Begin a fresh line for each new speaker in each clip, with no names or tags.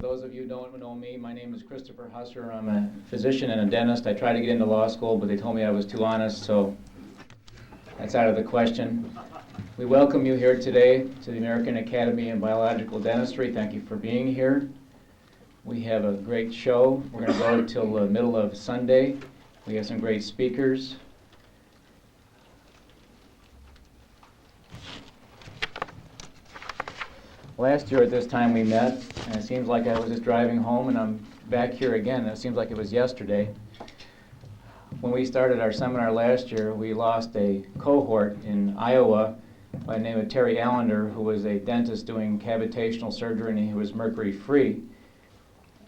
those of you who don't know me, my name is Christopher Husser. I'm a physician and a dentist. I tried to get into law school, but they told me I was too honest, so that's out of the question. We welcome you here today to the American Academy of Biological Dentistry. Thank you for being here. We have a great show. We're going to go until the middle of Sunday. We have some great speakers. Last year at this time we met, and it seems like I was just driving home, and I'm back here again. It seems like it was yesterday. When we started our seminar last year, we lost a cohort in Iowa by the name of Terry Allender, who was a dentist doing cavitational surgery, and he was mercury-free.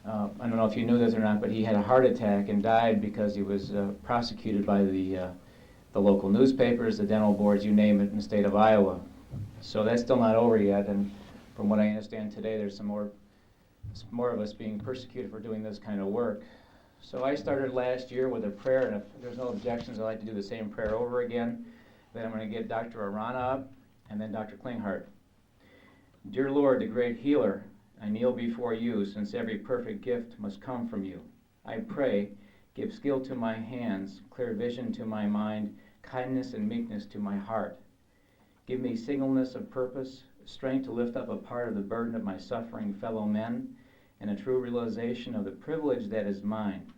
I don't know if you knew this or not, but he had a heart attack and died because he was prosecuted by the local newspapers, the dental boards, you name it, in the state of Iowa. So that's still not over yet, and from what I understand today, there's some more of us being persecuted for doing this kind of work. So I started last year with a prayer, and if there's no objections, I'd like to do the same prayer over again. Then I'm going to get Dr. Harada up, and then Dr. Klinghardt. Dear Lord, the great healer, I kneel before you, since every perfect gift must come from you. I pray, give skill to my hands, clear vision to my mind, kindness and meekness to my heart. Give me singleness of purpose, strength to lift up a part of the burden of my suffering fellow men, and a true realization of the privilege that is mine.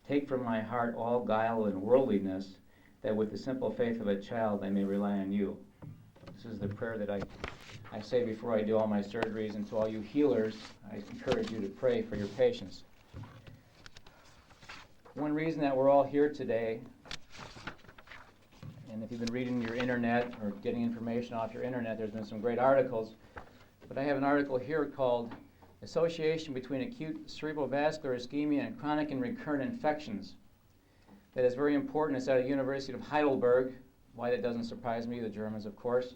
Take from my heart all guile and worldliness, that with the simple faith of a child I may rely on you. This is the prayer that I say before I do all my surgeries, and to all you healers, I encourage you to pray for your patients. One reason that we're all here today, and if you've been reading your internet or getting information off your internet, there's been some great articles. But I have an article here called Association Between Acute Cerebrovascular Ischemia and Chronic and Recurrent Infections. That is very important. It's at the University of Heidelberg. Why that doesn't surprise me, the Germans, of course.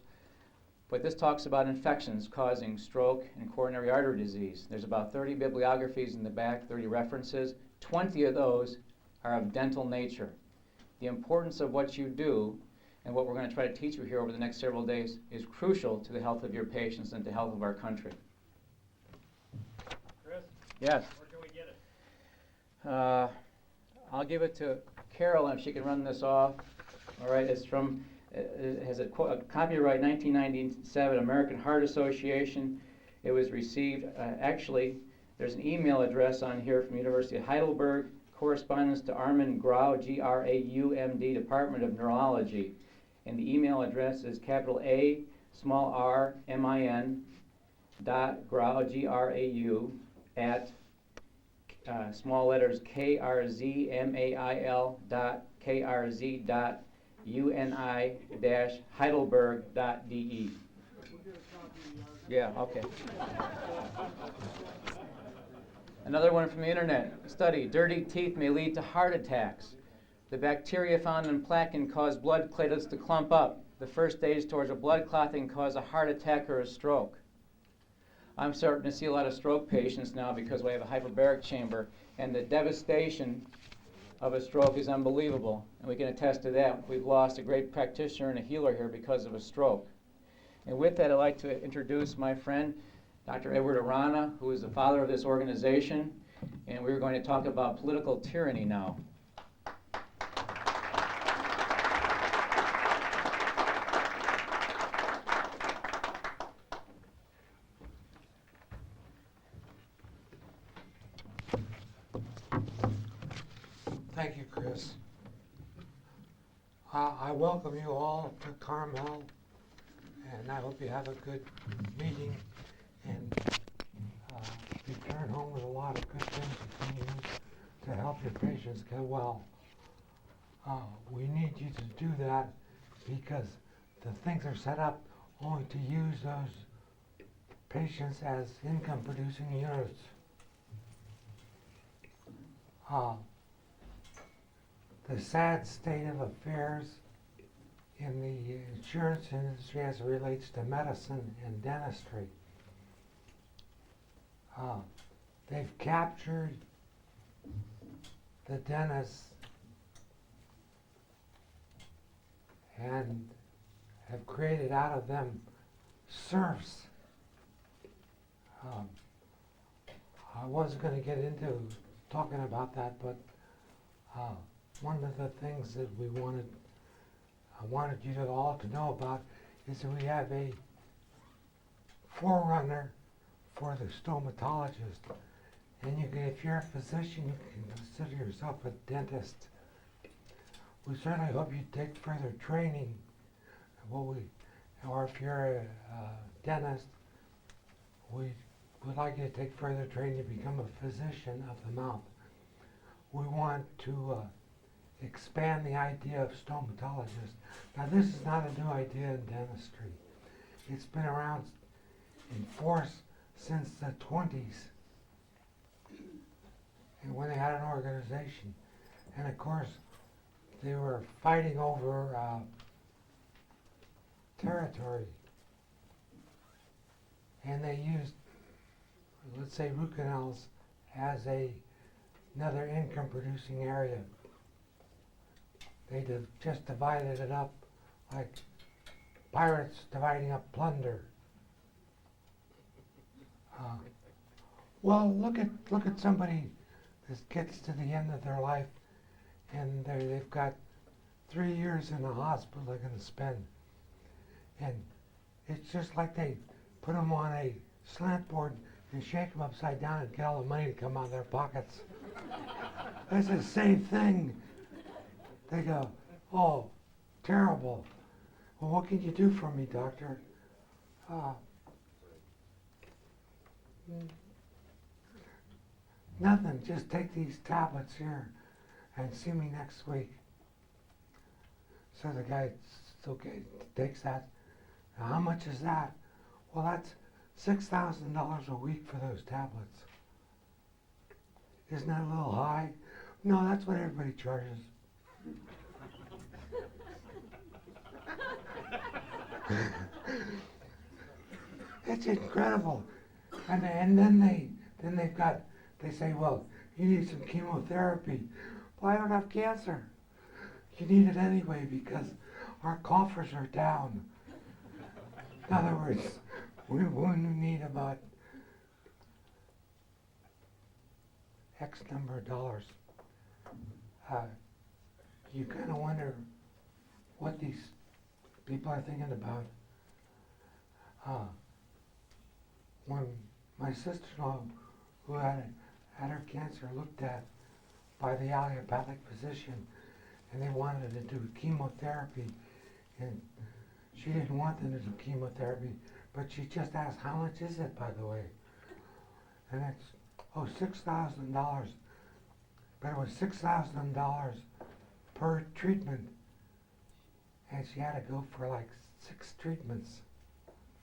But this talks about infections causing stroke and coronary artery disease. There's about 30 bibliographies in the back, 30 references. 20 of those are of dental nature. The importance of what you do and what we're going to try to teach you here over the next several days is crucial to the health of your patients and to the health of our country.
Chris?
Yes?
Where can we get it?
I'll give it to Carol, and if she can run this off. All right, it's from, it has a copyright 1997, American Heart Association. It was received, actually, there's an email address on here from University of Heidelberg, correspondence to Armin Grau, G-R-A-U-M-D, Department of Neurology. And the email address is capital A, small r, M-I-N, dot Grau, G-R-A-U, at small letters K-R-Z-M-A-I-L dot K-R-Z dot U-N-I dash Heidelberg dot D-E. Yeah, okay. Another one from the internet. Study, dirty teeth may lead to heart attacks. The bacteria found in plaque can cause blood platelets to clump up. The first stage towards a blood clot can cause a heart attack or a stroke. I'm starting to see a lot of stroke patients now because we have a hyperbaric chamber, and the devastation of a stroke is unbelievable, and we can attest to that. We've lost a great practitioner and a healer here because of a stroke. And with that, I'd like to introduce my friend, Dr. Edward Harada, who is the father of this organization, and we're going to talk about political tyranny now.
Thank you, Chris. I welcome you all to Carmel, and I hope you have a good meeting and return home with a lot of good things you can use to help your patients get well. We need you to do that because the things are set up only to use those patients as income-producing units. The sad state of affairs in the insurance industry as it relates to medicine and dentistry. They've captured the dentists and have created out of them serfs. wasn't going to get into talking about that, but one of the things that I wanted you to all to know about is that we have a forerunner for the stomatologist. And you can, if you're a physician, you can consider yourself a dentist. We certainly hope you take further training. Or if you're a dentist, we would like you to take further training to become a physician of the mouth. We want to expand the idea of stomatologist. Now, this is not a new idea in dentistry. It's been around in force since the 20s, and when they had an organization. And of course, they were fighting over territory. And they used, let's say, root canals as another income-producing area. They just divided it up like pirates dividing up plunder. Well, look at somebody that gets to the end of their life, and they've got 3 years in the hospital they're going to spend, and it's just like they put them on a slant board and shake them upside down and get all the money to come out of their pockets. That's the same thing. They go, oh, terrible. Well, what can you do for me, doctor? Nothing, just take these tablets here and see me next week. So the guy, okay, takes that. Now, how much is that? Well, that's $6,000 a week for those tablets. Isn't that a little high? No, that's what everybody charges. It's incredible. And then they say, well, you need some chemotherapy. Well, I don't have cancer. You need it anyway because our coffers are down. In other words, we need about X number of dollars. You kind of wonder what these people are thinking about. When my sister-in-law, who had her cancer looked at by the allopathic physician, and they wanted to do chemotherapy, and she didn't want them to do chemotherapy, but she just asked, how much is it, by the way? And it's, $6,000. But it was $6,000 per treatment, and she had to go for like 6 treatments,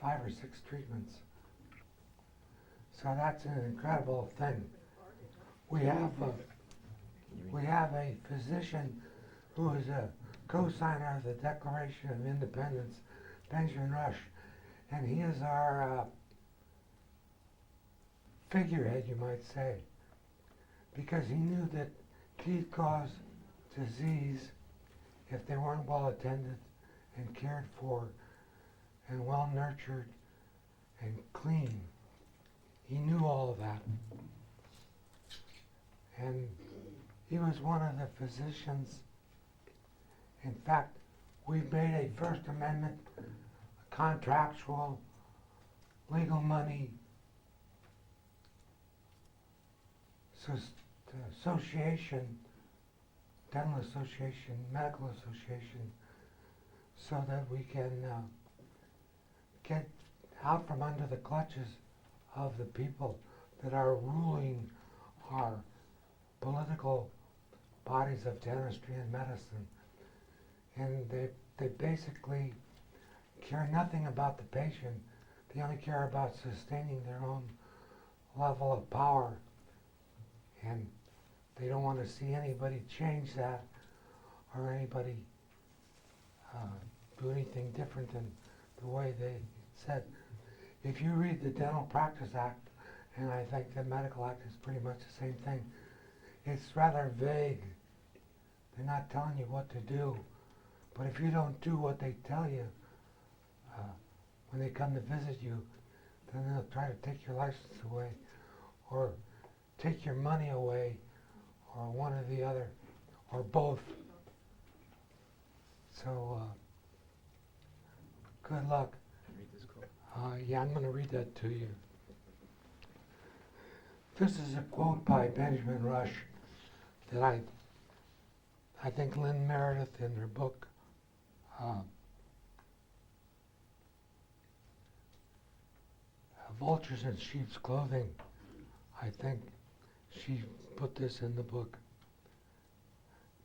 5 or 6 treatments. So that's an incredible thing. We have a physician who is a co-signer of the Declaration of Independence, Benjamin Rush, and he is our figurehead, you might say, because he knew that teeth cause disease if they weren't well attended and cared for and well nurtured and clean. He knew all of that. And he was one of the physicians. In fact, we've made a First Amendment contractual legal money association, dental association, medical association, so that we can get out from under the clutches of the people that are ruling our political bodies of dentistry and medicine. And they basically care nothing about the patient. They only care about sustaining their own level of power. And they don't want to see anybody change that or anybody do anything different than the way they said. If you read the Dental Practice Act, and I think the Medical Act is pretty much the same thing, it's rather vague. They're not telling you what to do. But if you don't do what they tell you, when they come to visit you, then they'll try to take your license away or take your money away, or one or the other, or both. So, good luck.
Read this quote.
Yeah, I'm going to read that to you. This is a quote by Benjamin Rush that I think Lynn Meredith in her book, Vultures in Sheep's Clothing, I think she put this in the book.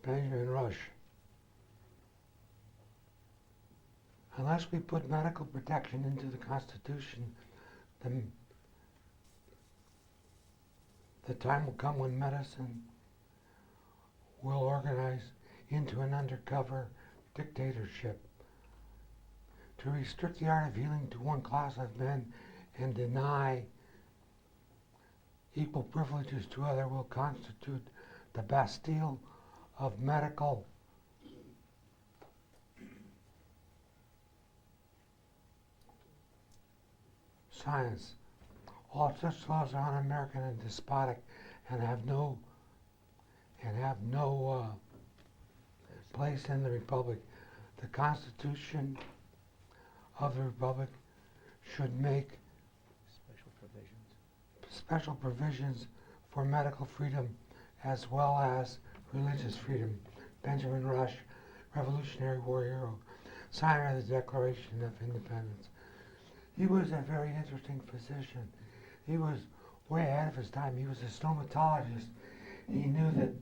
Benjamin Rush. Unless we put medical protection into the Constitution, the time will come when medicine will organize into an undercover dictatorship. To restrict the art of healing to one class of men and deny equal privileges to other will constitute the Bastille of medical science. All such laws are un-American and despotic and have no place in the Republic. The Constitution of the Republic should make special provisions for medical freedom as well as religious freedom. Benjamin Rush, Revolutionary War hero, signer of the Declaration of Independence. He was a very interesting physician. He was way ahead of his time. He was a stomatologist. He knew that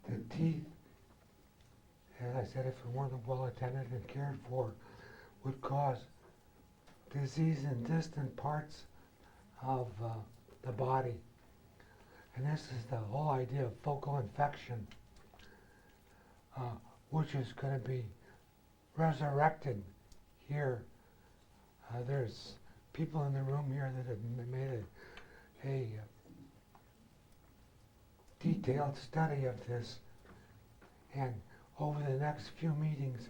the teeth, as I said, if it weren't well attended and cared for, would cause disease in distant parts of the body. And this is the whole idea of focal infection, which is going to be resurrected here. There's people in the room here that have made a detailed study of this, and over the next few meetings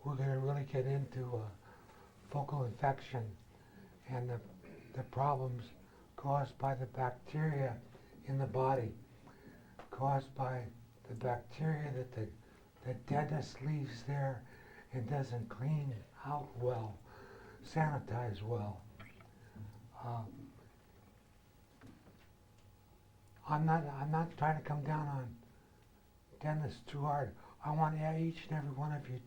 we're going to really get into focal infection and the problems caused by the bacteria in the body, caused by the bacteria that the dentist leaves there and doesn't clean out well, sanitize well. I'm not trying to come down on dentists too hard. I want each and every one of you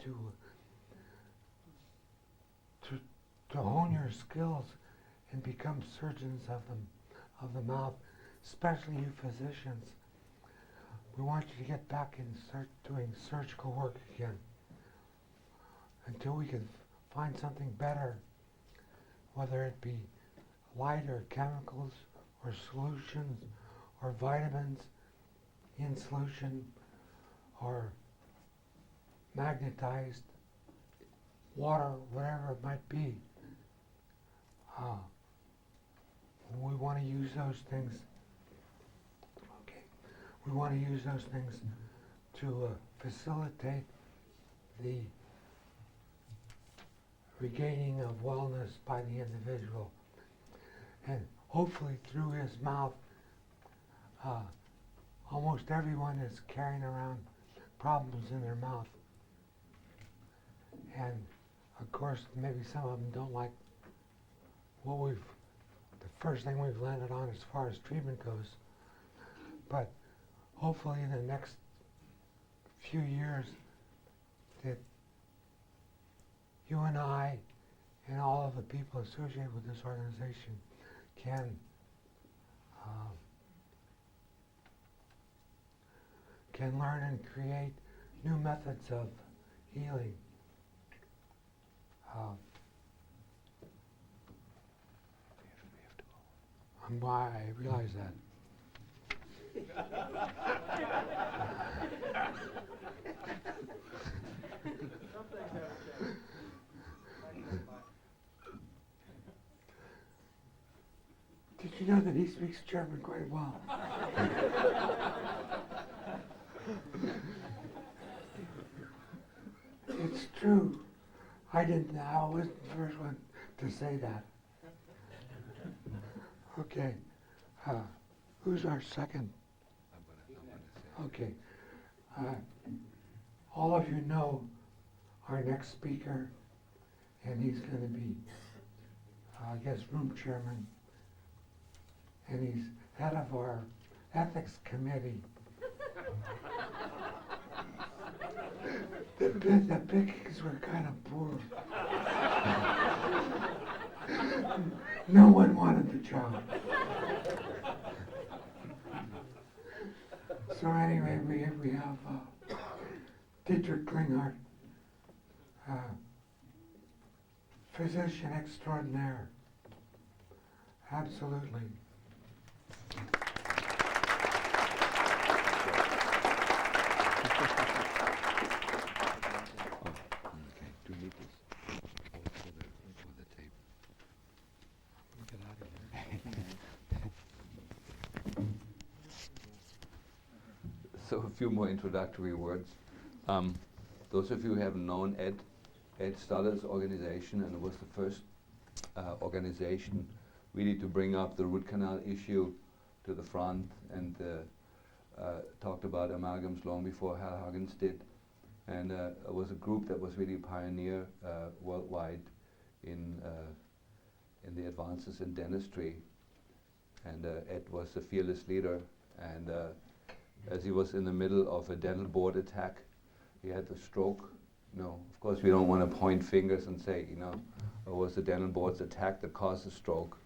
to hone your skills and become surgeons of the mouth, especially you physicians. We want you to get back and start doing surgical work again until we can find something better, whether it be light or chemicals or solutions or vitamins in solution or magnetized water, whatever it might be. We want to use those things. Okay. We want to use those things to facilitate the regaining of wellness by the individual. And hopefully through his mouth, almost everyone is carrying around problems in their mouth. And of course, maybe some of them don't like the first thing we've landed on as far as treatment goes. But hopefully in the next few years that you and I and all of the people associated with this organization can learn and create new methods of healing. I realize that. Did you know that he speaks German quite well? It's true. I wasn't the first one to say that. Okay. Who's our second? Okay. All of you know our next speaker, and he's going to be, I guess, room chairman, and he's head of our ethics committee. The pickings were kind of poor. No one wanted the job. So anyway, we have Dietrich Klinghardt, physician extraordinaire. Absolutely.
So a few more introductory words. Those of you who have known Ed started this organization, and it was the first organization really to bring up the root canal issue to the front, and talked about amalgams long before Hal Huggins did. And it was a group that was really a pioneer worldwide in the advances in dentistry. And Ed was the fearless leader, and as he was in the middle of a dental board attack, he had a stroke. Of course we don't want to point fingers and say, it was the dental board's attack that caused the stroke.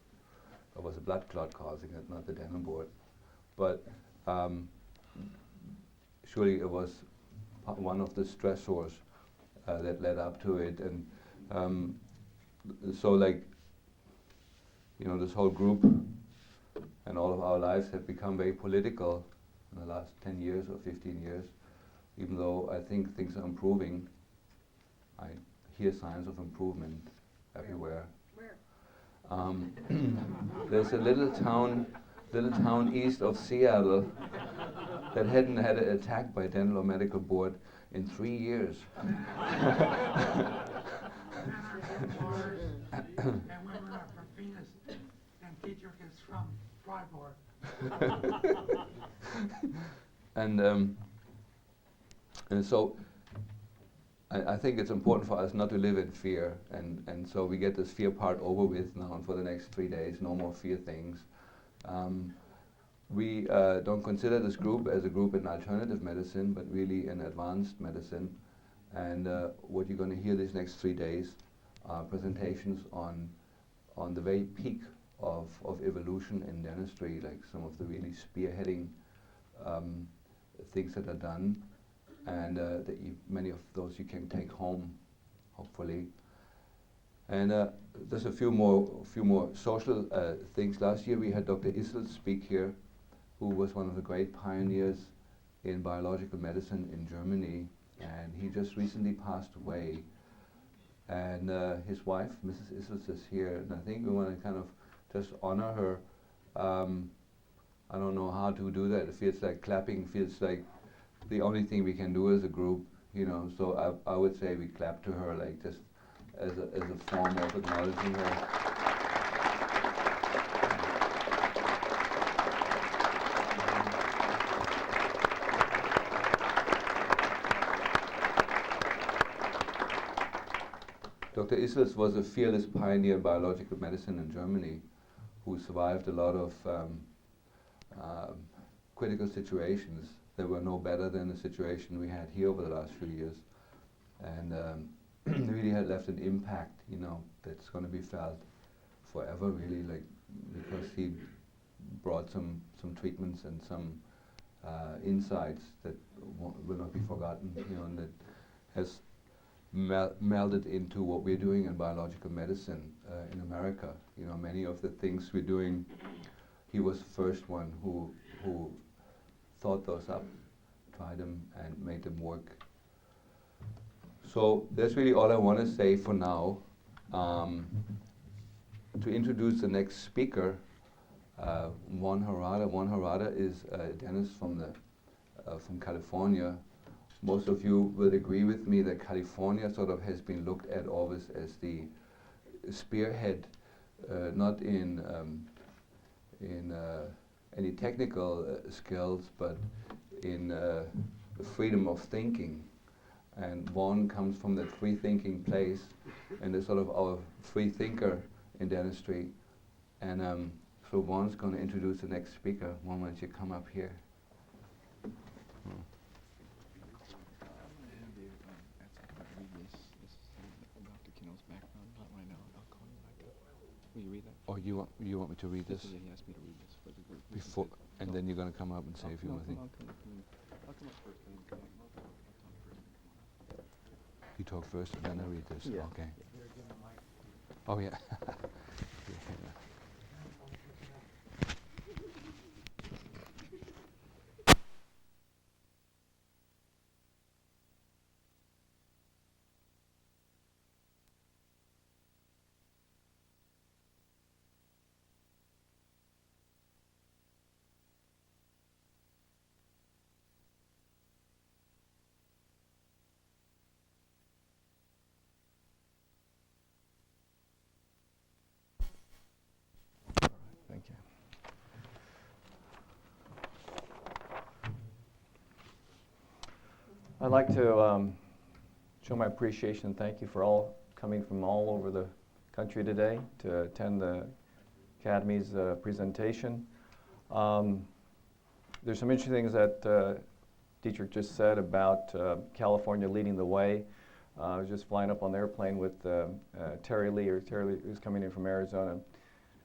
It was a blood clot causing it, not the dental board. But surely it was one of the stressors that led up to it. And so this whole group and all of our lives have become very political in the last 10 years or 15 years, even though I think things are improving. I hear signs of improvement everywhere.
Where?
There's a little town east of Seattle that hadn't had an attack by dental or medical board in 3 years.
And when we're not from Venus, and Dietrich is from Freiburg.
And so I think it's important for us not to live in fear, and so we get this fear part over with now, and for the next 3 days, no more fear things. We don't consider this group as a group in alternative medicine, but really in advanced medicine. And what you're going to hear these next 3 days are presentations on the very peak of evolution in dentistry, like some of the really spearheading things that are done, and many of those you can take home, hopefully. And there's a few more social things. Last year we had Dr. Issel speak here, who was one of the great pioneers in biological medicine in Germany, and he just recently passed away. And his wife, Mrs. Issel, is here, and I think we want to kind of just honor her. I don't know how to do that. It feels like clapping, feels like the only thing we can do as a group, so I would say we clap to her, like just as a form of acknowledging her. Dr. Issel was a fearless pioneer in biological medicine in Germany, who survived a lot of critical situations that were no better than the situation we had here over the last few years, and really had left an impact, that's going to be felt forever, really, because he brought some treatments and some insights that will not be forgotten, and that has melded into what we're doing in biological medicine in America. Many of the things we're doing, he was the first one who thought those up, tried them, and made them work. So that's really all I want to say for now. To introduce the next speaker, Vaughn Harada. Vaughn Harada is a dentist from California. Most of you will agree with me that California sort of has been looked at always as the spearhead, not in any technical skills, but in freedom of thinking. And Vaughn comes from that free thinking place, and is sort of our free thinker in dentistry. And so Vaughn's going to introduce the next speaker. Vaughn, why don't you come up here?
Will you read that?
Oh, you want me to read this?
He asked me to read this for the group.
Before, and then you're going to come up and say a few more things.
I'll come up first, and then come up. I'll talk first.
You talk first, and then I read this.
Yeah.
Okay. Oh, yeah.
Thank you. I'd like to show my appreciation and thank you for all coming from all over the country today to attend the Academy's presentation. There's some interesting things that Dietrich just said about California leading the way. I was just flying up on the airplane with Terry Lee who's coming in from Arizona.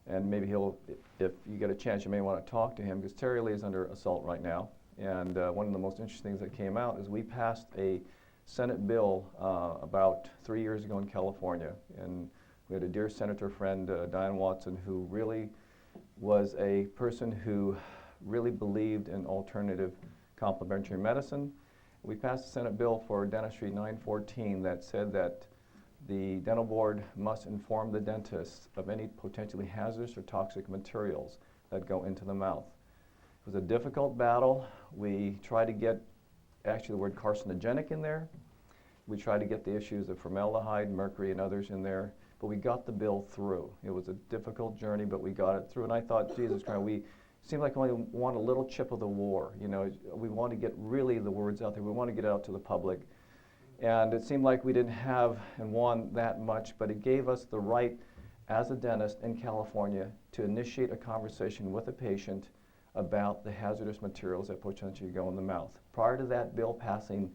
And maybe he'll, if you get a chance, you may want to talk to him, because Terry Lee is under assault right now. And one of the most interesting things that came out is we passed a Senate bill about 3 years ago in California. And we had a dear senator friend, Diane Watson, who really was a person who really believed in alternative complementary medicine. We passed a Senate bill for Dentistry 914 that said that the dental board must inform the dentist of any potentially hazardous or toxic materials that go into the mouth. It was a difficult battle. We tried to get actually the word carcinogenic in there. We tried to get the issues of formaldehyde, mercury, and others in there, but we got the bill through. It was a difficult journey, but we got it through. And I thought, Jesus Christ, we seemed like we only want a little chip of the war. You know, we want to get really the words out there. We want to get out to the public. And it seemed like we didn't have and want that much, but it gave us the right, as a dentist in California, to initiate a conversation with a patient about the hazardous materials that potentially go in the mouth. Prior to that bill passing,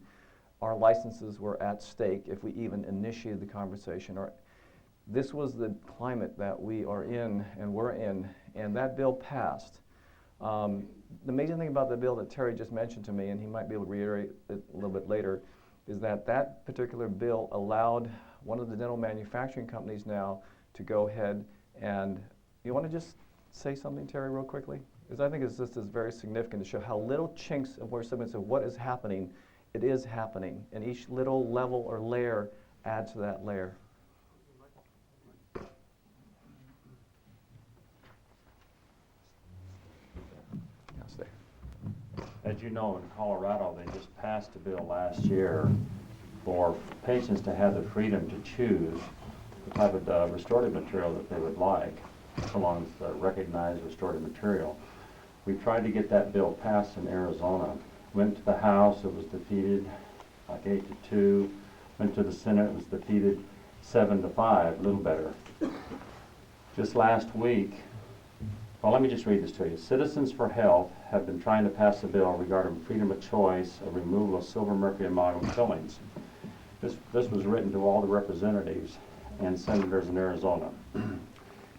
our licenses were at stake if we even initiated the conversation. This was the climate that we are in and we're in, and that bill passed. The amazing thing about the bill that Terry just mentioned to me, and he might be able to reiterate it a little bit later, is that that particular bill allowed one of the dental manufacturing companies now to go ahead and, you want to just say something, Terry, real quickly? Because I think it's just very significant to show how little chinks of where somebody said what is happening, it is happening, and each little level or layer adds to that layer.
As you know, in Colorado, they just passed a bill last year for patients to have the freedom to choose the type of restorative material that they would like, so long as the recognized restorative material. We tried to get that bill passed in Arizona. Went to the House, it was defeated like 8-2. Went to the Senate, it was defeated 7-5, a little better. Just last week, well, let me just read this to you. Citizens for Health have been trying to pass a bill regarding freedom of choice of removal of silver mercury amalgam fillings. This was written to all the representatives and senators in Arizona.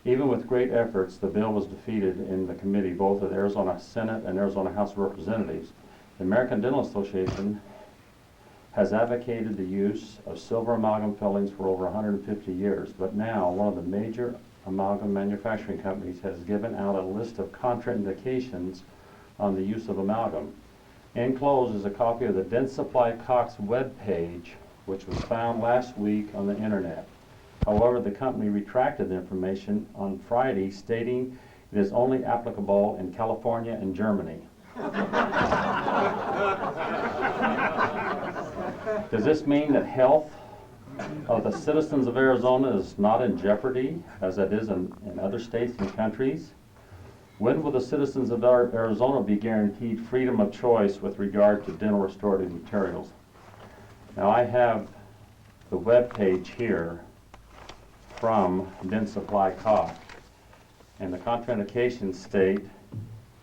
Even with great efforts, the bill was defeated in the committee, both of the Arizona Senate and Arizona House of Representatives. The American Dental Association has advocated the use of silver amalgam fillings for over 150 years, but now one of the major amalgam manufacturing companies has given out a list of contraindications on the use of amalgam. Enclosed is a copy of the Dentsply Cox webpage, which was found last week on the internet. However, the company retracted the information on Friday, stating it is only applicable in California and Germany. Does this mean that health of the citizens of Arizona is not in jeopardy, as it is in other states and countries? When will the citizens of Arizona be guaranteed freedom of choice with regard to dental restorative materials? Now I have the web page here from Dentsply Cough, and the contraindications state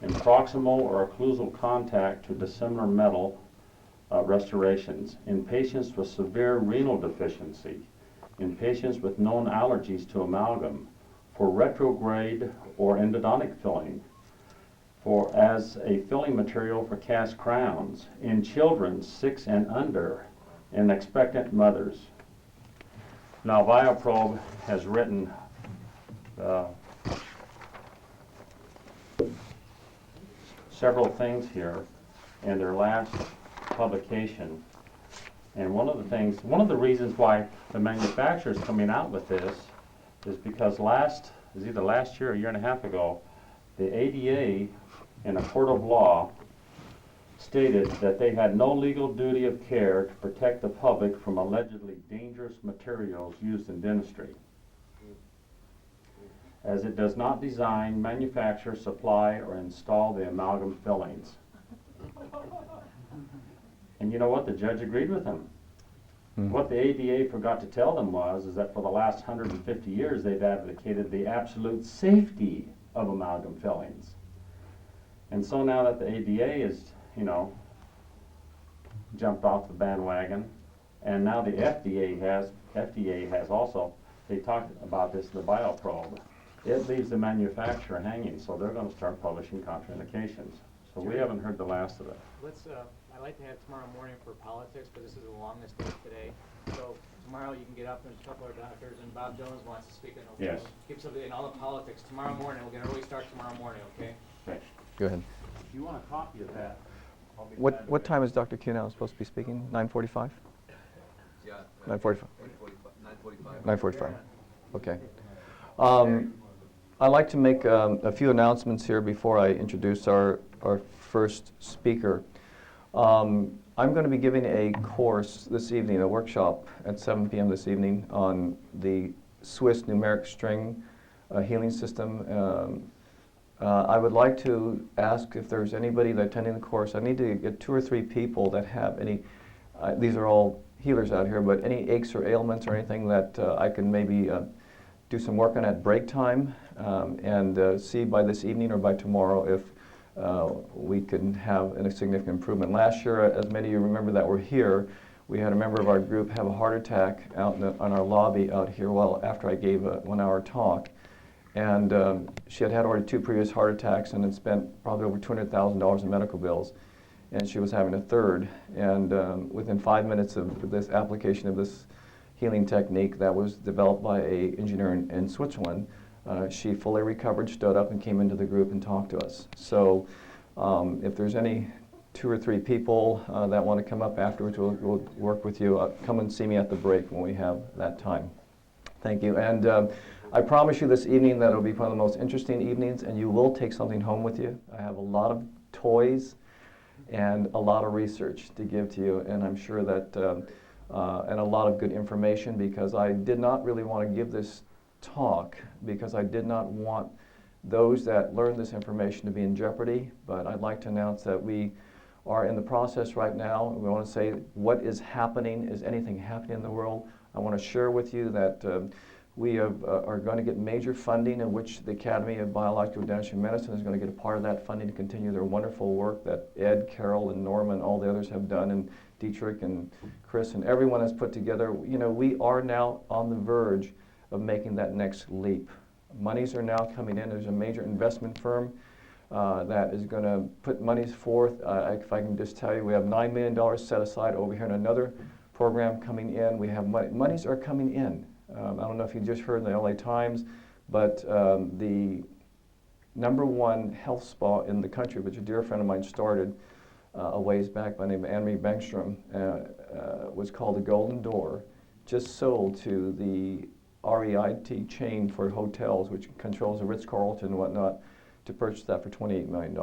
in proximal or occlusal contact to dissimilar metal restorations, in patients with severe renal deficiency, in patients with known allergies to amalgam, for retrograde or endodontic filling, for as a filling material for cast crowns, in children 6 and under, in expectant mothers. Now Bioprobe has written several things here in their last publication. And one of the reasons why the manufacturer is coming out with this is because either last year or a year and a half ago, the ADA in a court of law stated that they had no legal duty of care to protect the public from allegedly dangerous materials used in dentistry, as it does not design, manufacture, supply, or install the amalgam fillings. And you know what? The judge agreed with him. What the ADA forgot to tell them is that for the last 150 years they've advocated the absolute safety of amalgam fillings. And so now that the ADA is, jumped off the bandwagon, and now the FDA has also, they talked about this in the Bioprobe, it leaves the manufacturer hanging, so they're going to start publishing contraindications. So we haven't heard the last of it.
I'd like to have tomorrow morning for politics, but this is the longest day today. So tomorrow you can get up and a couple of doctors, and Bob Jones wants to speak in
Yes.
Keep something in all the politics tomorrow morning. We're going to really start tomorrow morning, okay?
Okay.
Go ahead.
If you want a copy of that, I'll be glad
What
to-
what time is Dr. Q now supposed to be speaking? 9:45?
Yeah.
9:45.
9:45.
9:45. Okay. I'd like to make a few announcements here before I introduce our first speaker. I'm going to be giving a course this evening, a workshop at 7 p.m. this evening on the Swiss numeric string healing system. I would like to ask if there's anybody that's attending the course. I need to get 2 or 3 people that have any, these are all healers out here, but any aches or ailments or anything that I can maybe do some work on at break time and see by this evening or by tomorrow if we can have a significant improvement. Last year, as many of you remember that were here, we had a member of our group have a heart attack out on our lobby out here after I gave a 1-hour talk. And she had already 2 previous heart attacks and had spent probably over $200,000 in medical bills. And she was having a third. And within 5 minutes of this application of this healing technique that was developed by an engineer in Switzerland, she fully recovered, stood up, and came into the group and talked to us. So if there's any 2 or 3 people that want to come up afterwards, we'll work with you. Come and see me at the break when we have that time. Thank you. And I promise you this evening that it'll be one of the most interesting evenings, and you will take something home with you. I have a lot of toys and a lot of research to give to you, and I'm sure that, and a lot of good information, because I did not really want to give this talk because I did not want those that learn this information to be in jeopardy. But I'd like to announce that we are in the process right now. We want to say what is happening. Is anything happening in the world? I want to share with you that we are going to get major funding, in which the Academy of Biological Dentistry and Medicine is going to get a part of that funding to continue their wonderful work that Ed, Carol, and Norma and all the others have done, and Dietrich and Chris and everyone has put together. We are now on the verge of making that next leap. Monies are now coming in. There's a major investment firm that is going to put monies forth. If I can just tell you, we have $9 million set aside over here in another program coming in. We have monies are coming in. I don't know if you just heard in the LA Times, but the #1 health spa in the country, which a dear friend of mine started a ways back by the name of Anne-Marie Bengstrom, was called the Golden Door, just sold to the REIT chain for hotels, which controls the Ritz-Carlton and whatnot, to purchase that for $28 million.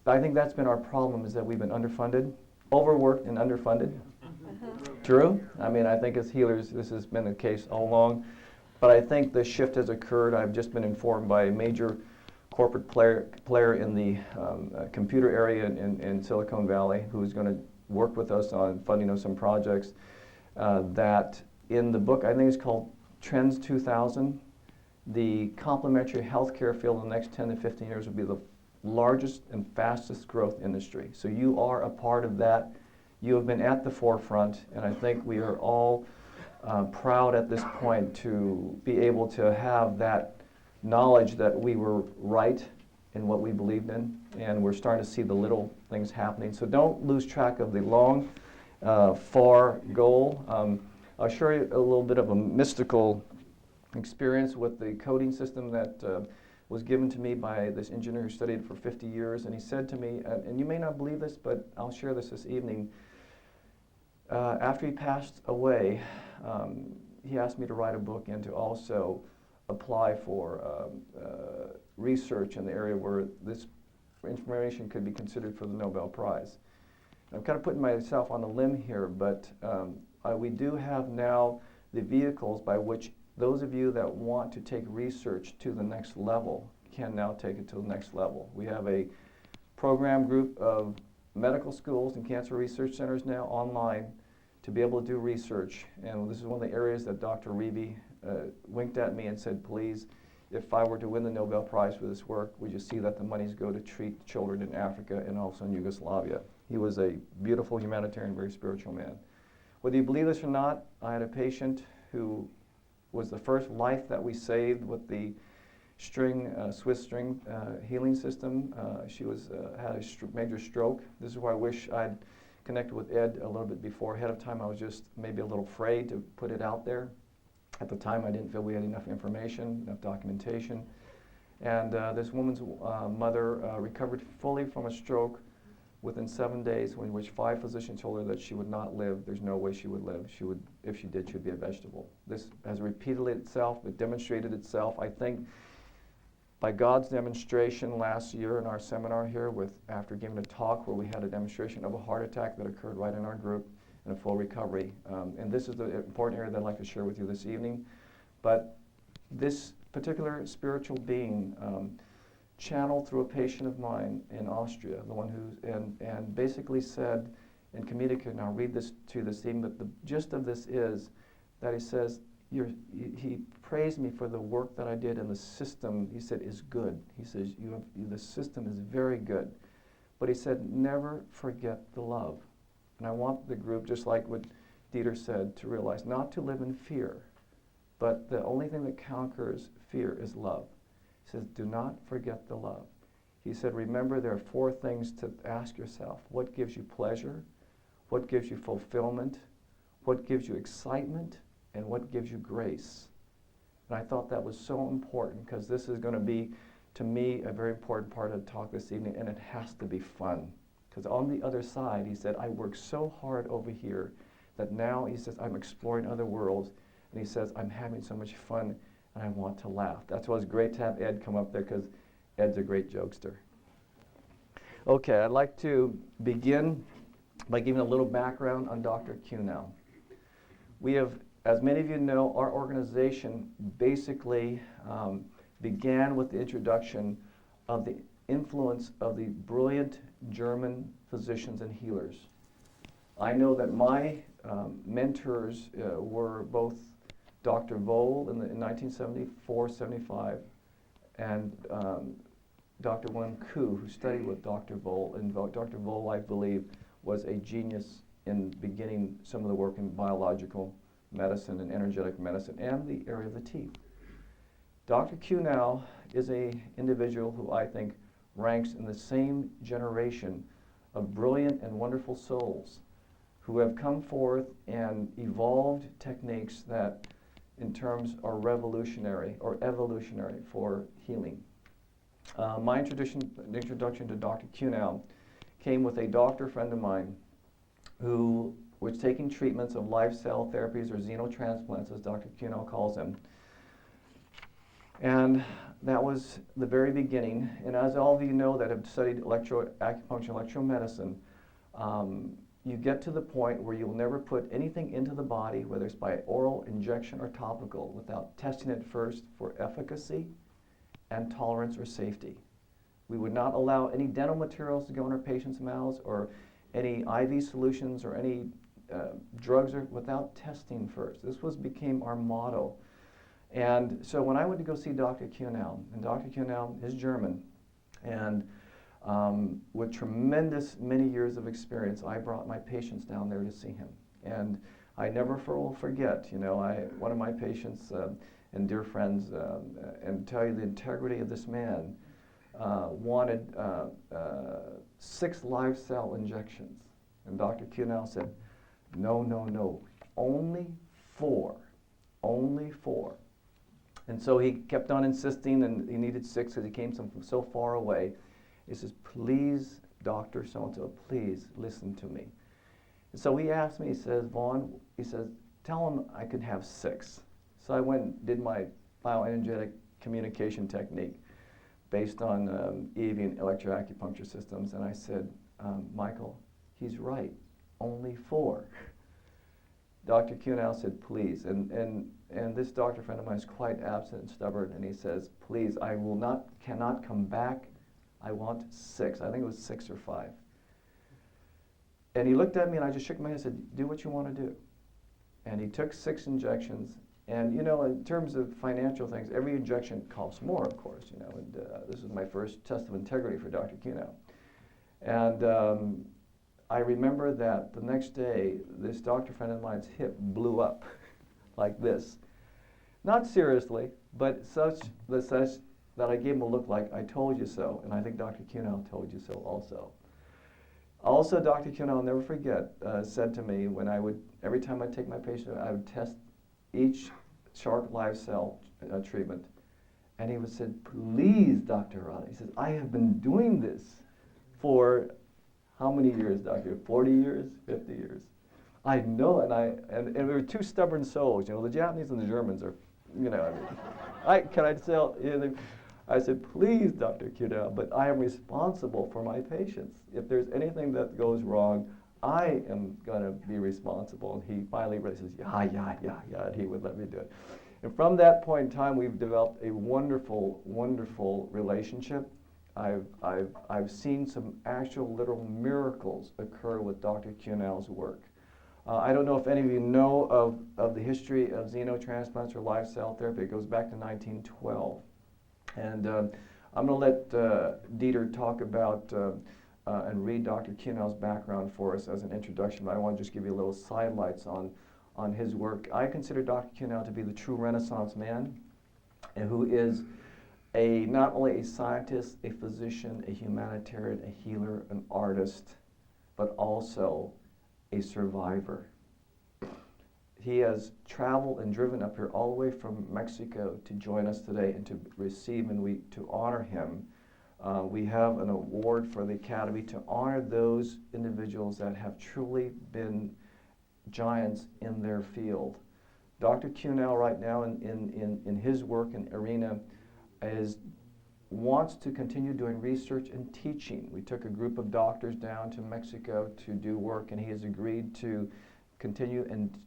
I think that's been our problem, is that we've been underfunded, overworked and underfunded. True? I mean, I think as healers, this has been the case all along. But I think the shift has occurred. I've just been informed by a major corporate player in the computer area in Silicon Valley, who's going to work with us on funding of some projects, that in the book, I think it's called Trends 2000, the complementary healthcare field in the next 10 to 15 years will be the largest and fastest growth industry. So you are a part of that. You have been at the forefront, and I think we are all proud at this point to be able to have that knowledge that we were right in what we believed in, and we're starting to see the little things happening. So don't lose track of the long, far goal. I'll show you a little bit of a mystical experience with the coding system that was given to me by this engineer who studied for 50 years, and he said to me, and you may not believe this, but I'll share this evening, after he passed away, he asked me to write a book and to also apply for research in the area where this information could be considered for the Nobel Prize. I'm kind of putting myself on a limb here, but we do have now the vehicles by which those of you that want to take research to the next level can now take it to the next level. We have a program group of medical schools and cancer research centers now online to be able to do research. And this is one of the areas that Dr. Reeve winked at me and said, please, if I were to win the Nobel Prize for this work, would you see that the monies go to treat children in Africa and also in Yugoslavia? He was a beautiful humanitarian, very spiritual man. Whether you believe this or not, I had a patient who was the first life that we saved with the Swiss string healing system. She had a major stroke. This is why I wish I'd connected with Ed a little bit before. Ahead of time, I was just maybe a little afraid to put it out there. At the time, I didn't feel we had enough information, enough documentation. And this woman's mother recovered fully from a stroke within 7 days, in which 5 physicians told her that she would not live. There's no way she would live. If she did, she would be a vegetable. This has repeated itself. It demonstrated itself. I think by God's demonstration last year in our seminar here, after giving a talk where we had a demonstration of a heart attack that occurred right in our group and a full recovery. And this is the important area that I'd like to share with you this evening. But this particular spiritual being channeled through a patient of mine in Austria, the one and basically said and communicated, and I'll read this to you this evening, but the gist of this is that he says, he praised me for the work that I did, and the system, he said, is good. He says, the system is very good. But he said, never forget the love. And I want the group, just like what Dieter said, to realize not to live in fear, but the only thing that conquers fear is love. He says, do not forget the love. He said, remember there are 4 things to ask yourself. What gives you pleasure? What gives you fulfillment? What gives you excitement? And what gives you grace? And I thought that was so important because this is going to be, to me, a very important part of the talk this evening, and it has to be fun. Because on the other side, he said, I worked so hard over here that now, he says, I'm exploring other worlds, and he says, I'm having so much fun, and I want to laugh. That's why it's great to have Ed come up there, because Ed's a great jokester. Okay, I'd like to begin by giving a little background on Dr. Q now. We have, as many of you know, our organization basically began with the introduction of the influence of the brilliant German physicians and healers. I know that my mentors were both Dr. Voll in 1974-75 and Dr. William Koo, who studied with Dr. Voll. And Dr. Voll, I believe, was a genius in beginning some of the work in biological medicine and energetic medicine and the area of the teeth. Dr. Q now is an individual who I think ranks in the same generation of brilliant and wonderful souls who have come forth and evolved techniques that in terms are revolutionary or evolutionary for healing. My introduction to Dr. Q now came with a doctor friend of mine who was taking treatments of live cell therapies or xenotransplants, as Dr. Q now calls them. And that was the very beginning. And as all of you know that have studied acupuncture, electromedicine, you get to the point where you'll never put anything into the body, whether it's by oral, injection, or topical, without testing it first for efficacy and tolerance or safety. We would not allow any dental materials to go in our patients' mouths, or any IV solutions, or any drugs, or without testing first. This became our motto. And so when I went to go see Dr. Kuhnau, and Dr. Kuhnau is German, and with tremendous many years of experience, I brought my patients down there to see him. And I never will forget, one of my patients and dear friends, and tell you the integrity of this man, wanted 6 live cell injections. And Dr. Kuhnau said, no, no, no, only 4, only 4. And so he kept on insisting, and he needed 6 because he came from so far away. He says, please, Dr. So-and-so, please listen to me. And so he asked me, he says, Vaughn, he says, tell him I could have 6. So I went and did my bioenergetic communication technique based on EV and electroacupuncture systems, and I said, Michael, he's right, only 4. Dr. Kuhnau said, please, and this doctor friend of mine is quite absent and stubborn, and he says, please, cannot come back, I want 6. I think it was 6 or 5. And he looked at me, and I just shook my head and said, do what you want to do. And he took 6 injections, and in terms of financial things, every injection costs more, of course, and this was my first test of integrity for Dr. Kuhnau. And I remember that the next day, this doctor friend of mine's hip blew up like this. Not seriously, but such that I gave him a look like, I told you so, and I think Dr. Kuhnau told you so also. Also, Dr. Kuhnau, I'll never forget, said to me every time I take my patient, I would test each shark live cell treatment. And he would say, please, Dr. Harada, he says, I have been doing this for how many years, doctor? 40 years, 50 years. I know, and we were 2 stubborn souls. The Japanese and the Germans are, I said, please, Dr. Kuhnau, but I am responsible for my patients. If there's anything that goes wrong, I am going to be responsible. And he finally really says, yeah, and he would let me do it. And from that point in time, we've developed a wonderful, wonderful relationship. I've seen some actual literal miracles occur with Dr. Kuhnau's work. I don't know if any of you know of the history of xenotransplants or live cell therapy. It goes back to 1912. And I'm going to let Dieter talk about and read Dr. Kuhnau's background for us as an introduction, but I want to just give you a little sidelights on his work. I consider Dr. Kuhnau to be the true Renaissance man, and who is not only a scientist, a physician, a humanitarian, a healer, an artist, but also a survivor. He has traveled and driven up here all the way from Mexico to join us today and to receive and to honor him. We have an award for the Academy to honor those individuals that have truly been giants in their field. Dr. Kuhnau right now in his work and arena wants to continue doing research and teaching. We took a group of doctors down to Mexico to do work, and he has agreed to continue and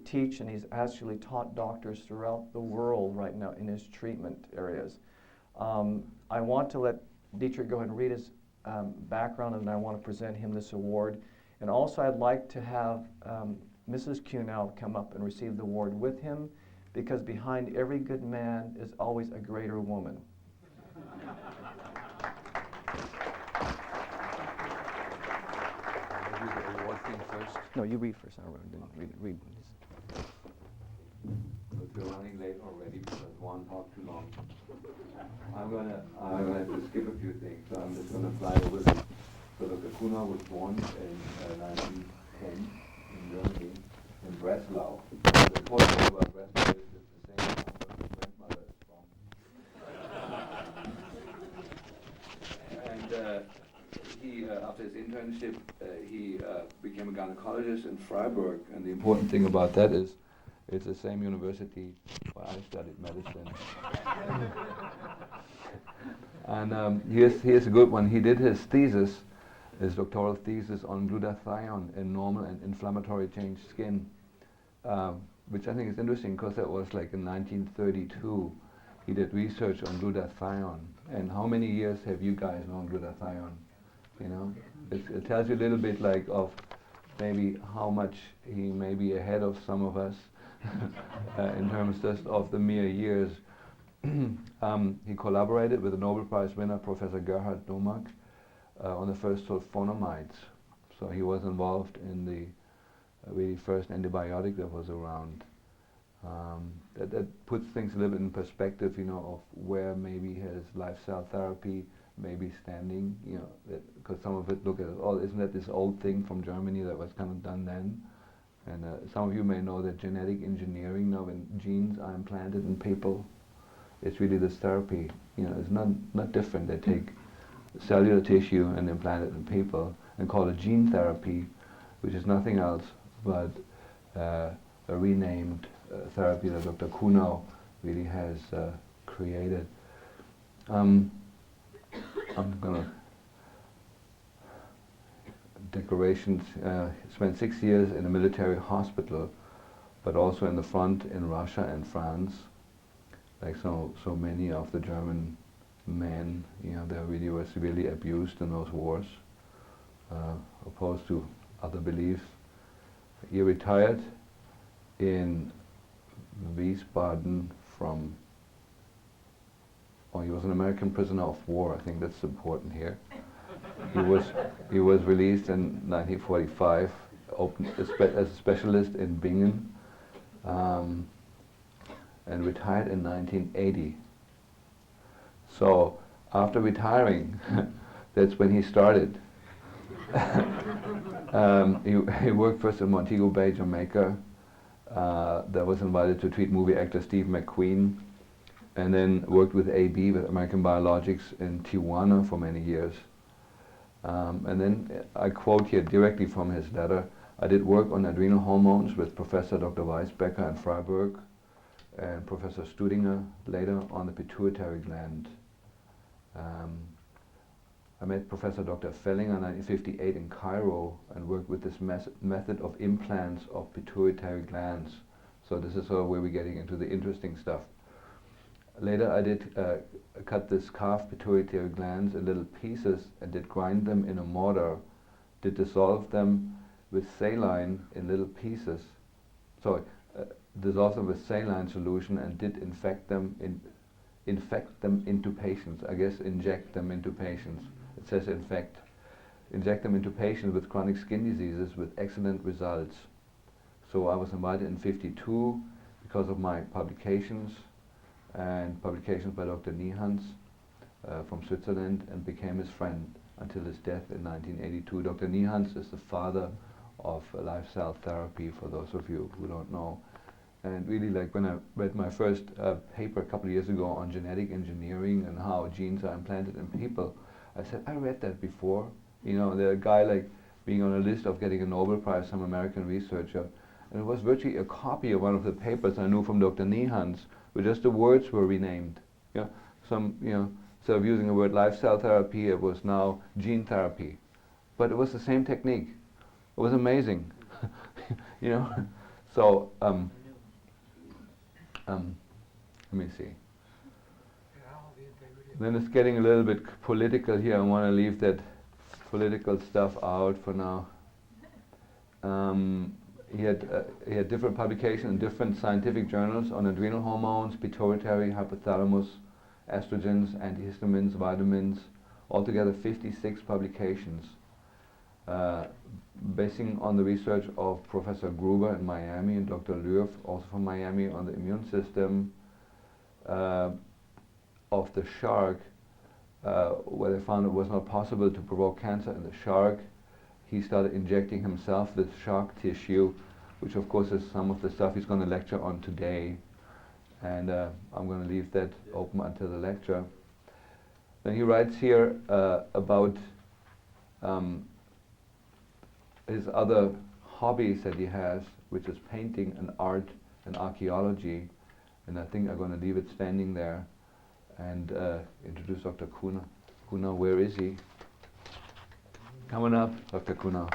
teach, and he's actually taught doctors throughout the world right now in his treatment areas. I want to let Dietrich go ahead and read his background, and I want to present him this award. And also I'd like to have Mrs. Kuhnau come up and receive the award with him, because behind every good man is always a greater woman. No, you read first. I didn't read.
But we're running late already because one talked too long. I'm gonna have to skip a few things, so I'm just gonna fly over this. So Dr. Kuhnau was born in 1910 in Germany, in Breslau. The important thing about Breslau is it's the same town where his grandmother is from. And he, after his internship, he became a gynecologist in Freiburg. And the important thing about that is it's the same university where I studied medicine. And here's a good one. He did his thesis his doctoral thesis on glutathione in normal and inflammatory changed skin, which I think is interesting because that was like in 1932. He did research on glutathione. And how many years have you guys known glutathione? You know, it tells you a little bit like of maybe how much he may be ahead of some of us in terms just of the mere years. He collaborated with the Nobel Prize winner Professor Gerhard Domak on the first sulfonamides. So he was involved in the really first antibiotic that was around. That puts things a little bit in perspective, you know, of where maybe his lifestyle therapy may be standing, you know, because some of it, look at it, oh, isn't that this old thing from Germany that was kind of done then? And some of you may know that genetic engineering, now when genes are implanted in people, it's really this therapy. You know, it's not different. They take cellular tissue and implant it in people and call it gene therapy, which is nothing else but a renamed therapy that Dr. Kuhnau really has created. I'm gonna decorations. Spent 6 years in a military hospital, but also in the front in Russia and France. Like so many of the German men, you know, they really were severely abused in those wars, opposed to other beliefs. He retired in Wiesbaden from, he was an American prisoner of war. I think that's important here. He was released in 1945, as a specialist in Bingen, and retired in 1980. So after retiring, that's when he started. He worked first in Montego Bay, Jamaica. That was invited to treat movie actor Steve McQueen, and then worked with AB, with American Biologics, in Tijuana for many years. And then I quote here directly from his letter, I did work on adrenal hormones with Professor Dr. Weisbecker in Freiburg and Professor Studinger later on the pituitary gland. I met Professor Dr. Fellinger in 1958 in Cairo and worked with this method of implants of pituitary glands. So this is sort of where we're getting into the interesting stuff. Later I did cut this calf pituitary glands in little pieces and did grind them in a mortar, did dissolve them with saline in little pieces. So dissolve them with saline solution and did infect them into patients. I guess inject them into patients. It says infect. Inject them into patients with chronic skin diseases with excellent results. So I was invited in '52 because of my publications and publications by Dr. Niehans from Switzerland, and became his friend until his death in 1982. Dr. Niehans is the father of lifestyle therapy, for those of you who don't know. And really, like when I read my first paper a couple of years ago on genetic engineering and how genes are implanted in people, I said, I read that before. You know, the guy like being on a list of getting a Nobel Prize, some American researcher, and it was virtually a copy of one of the papers I knew from Dr. Niehans, where just the words were renamed. Yeah, instead of using the word lifestyle therapy, it was now gene therapy. But it was the same technique. It was amazing. You know? So, let me see. Then it's getting a little bit political here. I want to leave that political stuff out for now. He had different publications in different scientific journals on adrenal hormones, pituitary, hypothalamus, estrogens, antihistamines, vitamins, altogether 56 publications, basing on the research of Professor Gruber in Miami and Dr. Lürf, also from Miami, on the immune system of the shark, where they found it was not possible to provoke cancer in the shark. He started injecting himself with shark tissue, which of course is some of the stuff he's going to lecture on today. And I'm going to leave that open until the lecture. Then he writes here about his other hobbies that he has, which is painting and art and archaeology. And I think I'm going to leave it standing there and introduce Dr. Kuhnau. Kuhnau, where is he? Coming up, Dr. Kunau.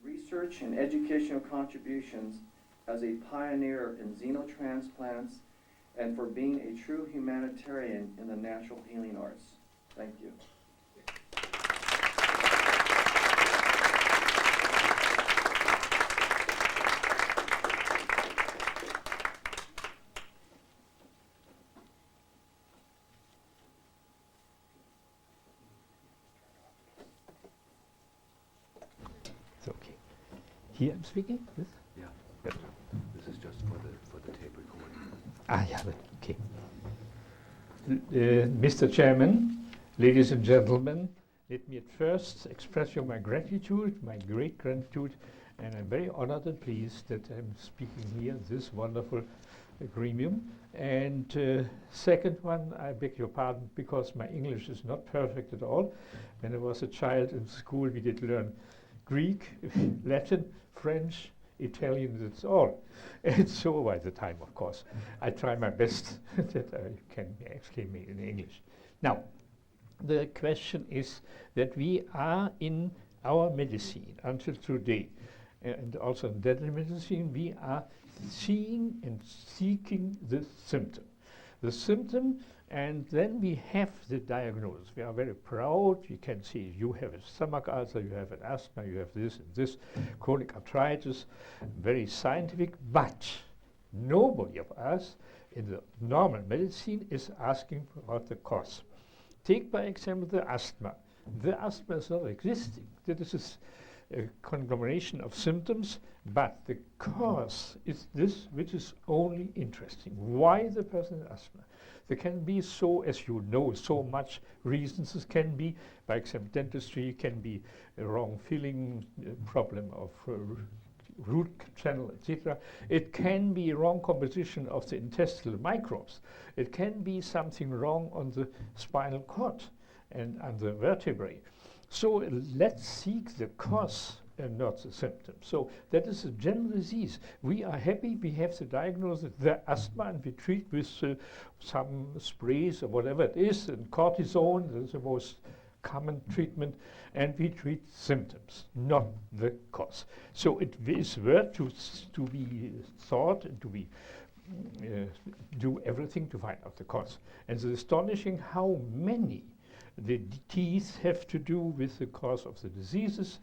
Research and educational contributions as a pioneer in xenotransplants and for being a true humanitarian in the natural healing arts. Thank you.
It's okay. Here I'm speaking? This?
Yeah.
Yep.
This is just for the tape recording.
Yeah, okay. Mr. Chairman, ladies and gentlemen, let me at first express you my gratitude, my great gratitude, and I'm very honored and pleased that I'm speaking here in this wonderful gremium. And second one, I beg your pardon because my English is not perfect at all. When I was a child in school, we did learn Greek, Latin, French, Italian, that's all. And so by the time, of course, I try my best that I can exclaim in English. Now, the question is that we are in our medicine until today, and also in dental medicine, we are seeing and seeking the symptom. The symptom, and then we have the diagnosis. We are very proud. You can see you have a stomach ulcer, you have an asthma, you have this and this, chronic arthritis, very scientific, but nobody of us in the normal medicine is asking about the cause. Take, by example, the asthma. The asthma is not existing. This is a conglomeration of symptoms, but the cause is this which is only interesting. Why the person has asthma? There can be, so as you know, so much reasons. It can be, by example, dentistry, can be a wrong filling, problem of root channel, etc. It can be wrong composition of the intestinal microbes. It can be something wrong on the spinal cord and on the vertebrae. So let's seek the cause and not the symptom. So that is a general disease. We are happy we have the diagnosis, the asthma, and we treat with some sprays or whatever it is, and cortisone is the most common treatment, and we treat symptoms, not the cause. So it is worth to be thought and to be
do everything to find out the cause. And it's astonishing how many the teeth have to do with the cause of the diseases.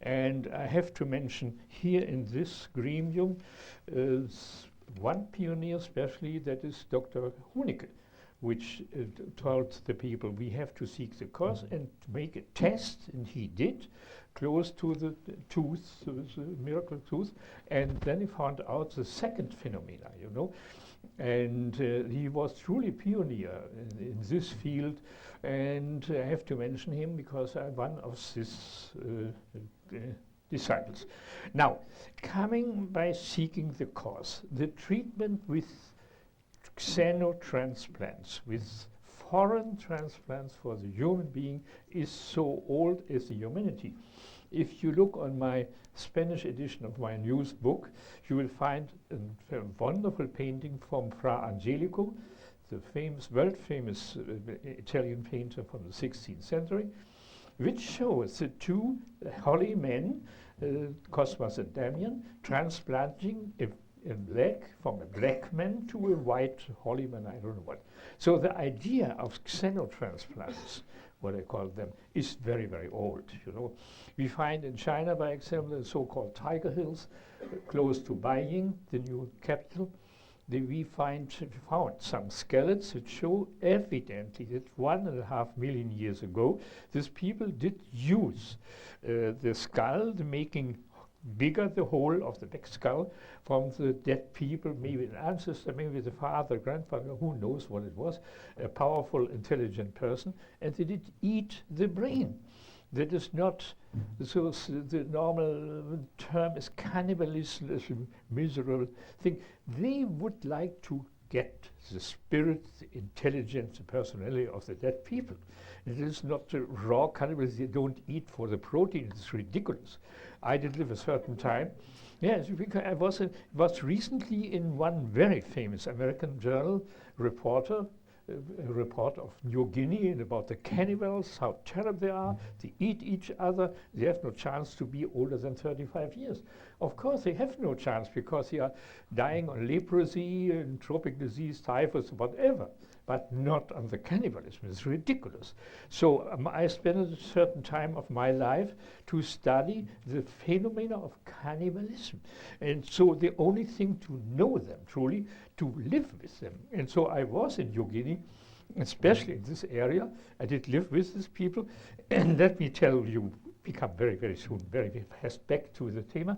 And I have to mention here in this gremium one pioneer especially, that is Dr. Hunicke, which told the people we have to seek the cause and make a test, and he did, close to the tooth, the miracle tooth, and then he found out the second phenomena, you know. And he was truly pioneer in this field, and I have to mention him because I'm one of his disciples. Now, coming by seeking the cause, the treatment with xenotransplants, with foreign transplants for the human being, is so old as the humanity. If you look on my Spanish edition of my news book, you will find a wonderful painting from Fra Angelico, the famous, world famous Italian painter from the 16th century, which shows the two holy men, Cosmas and Damian, transplanting a leg from a black man to a white holy man, I don't know what. So the idea of xenotransplants, what I call them, is very, very old, you know. We find in China, by example, the so-called Tiger Hills, close to Beijing, the new capital, we found some skeletons that show evidently that 1.5 million years ago, these people did use the skull, making bigger the hole of the back skull from the dead people, maybe an ancestor, maybe the father, grandfather, who knows what it was, a powerful, intelligent person, and they did eat the brain. That is not, so the normal term is cannibalism, is a miserable thing. They would like to get the spirit, the intelligence, the personality of the dead people. It is not the raw cannibalism. They don't eat for the protein. It's ridiculous. I did live a certain time. Yes, because I was recently in one very famous American journal, a report of New Guinea and about the cannibals, how terrible they are. They eat each other. They have no chance to be older than 35 years. Of course, they have no chance because they are dying on leprosy and tropic disease, typhus, whatever, but not on the cannibalism. It's ridiculous. So I spent a certain time of my life to study the phenomena of cannibalism. And so the only thing to know them, truly, to live with them. And so I was in New Guinea, especially in this area. I did live with these people. And let me tell you, we come very, very soon, very, very fast back to the theme.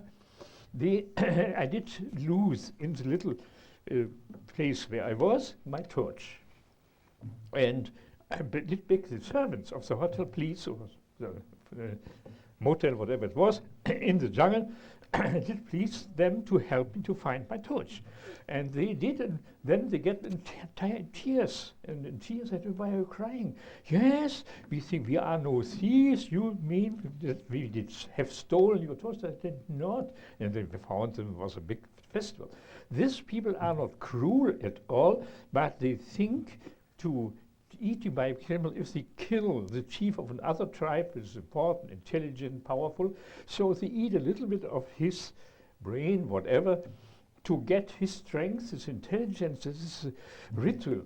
I did lose in the little place where I was my torch. And I did beg the servants of the hotel, please, or the motel, whatever it was, in the jungle, I did please them to help me to find my torch. And they did, and then they get in tears. And in tears, I said, why are you crying? Yes, we think we are no thieves. You mean that we did have stolen your torch? I did not. And they found them, it was a big festival. These people are not cruel at all, but they think to eat you by criminal if they kill the chief of another tribe, which is important, intelligent, powerful. So they eat a little bit of his brain, whatever, to get his strength, his intelligence. This is a ritual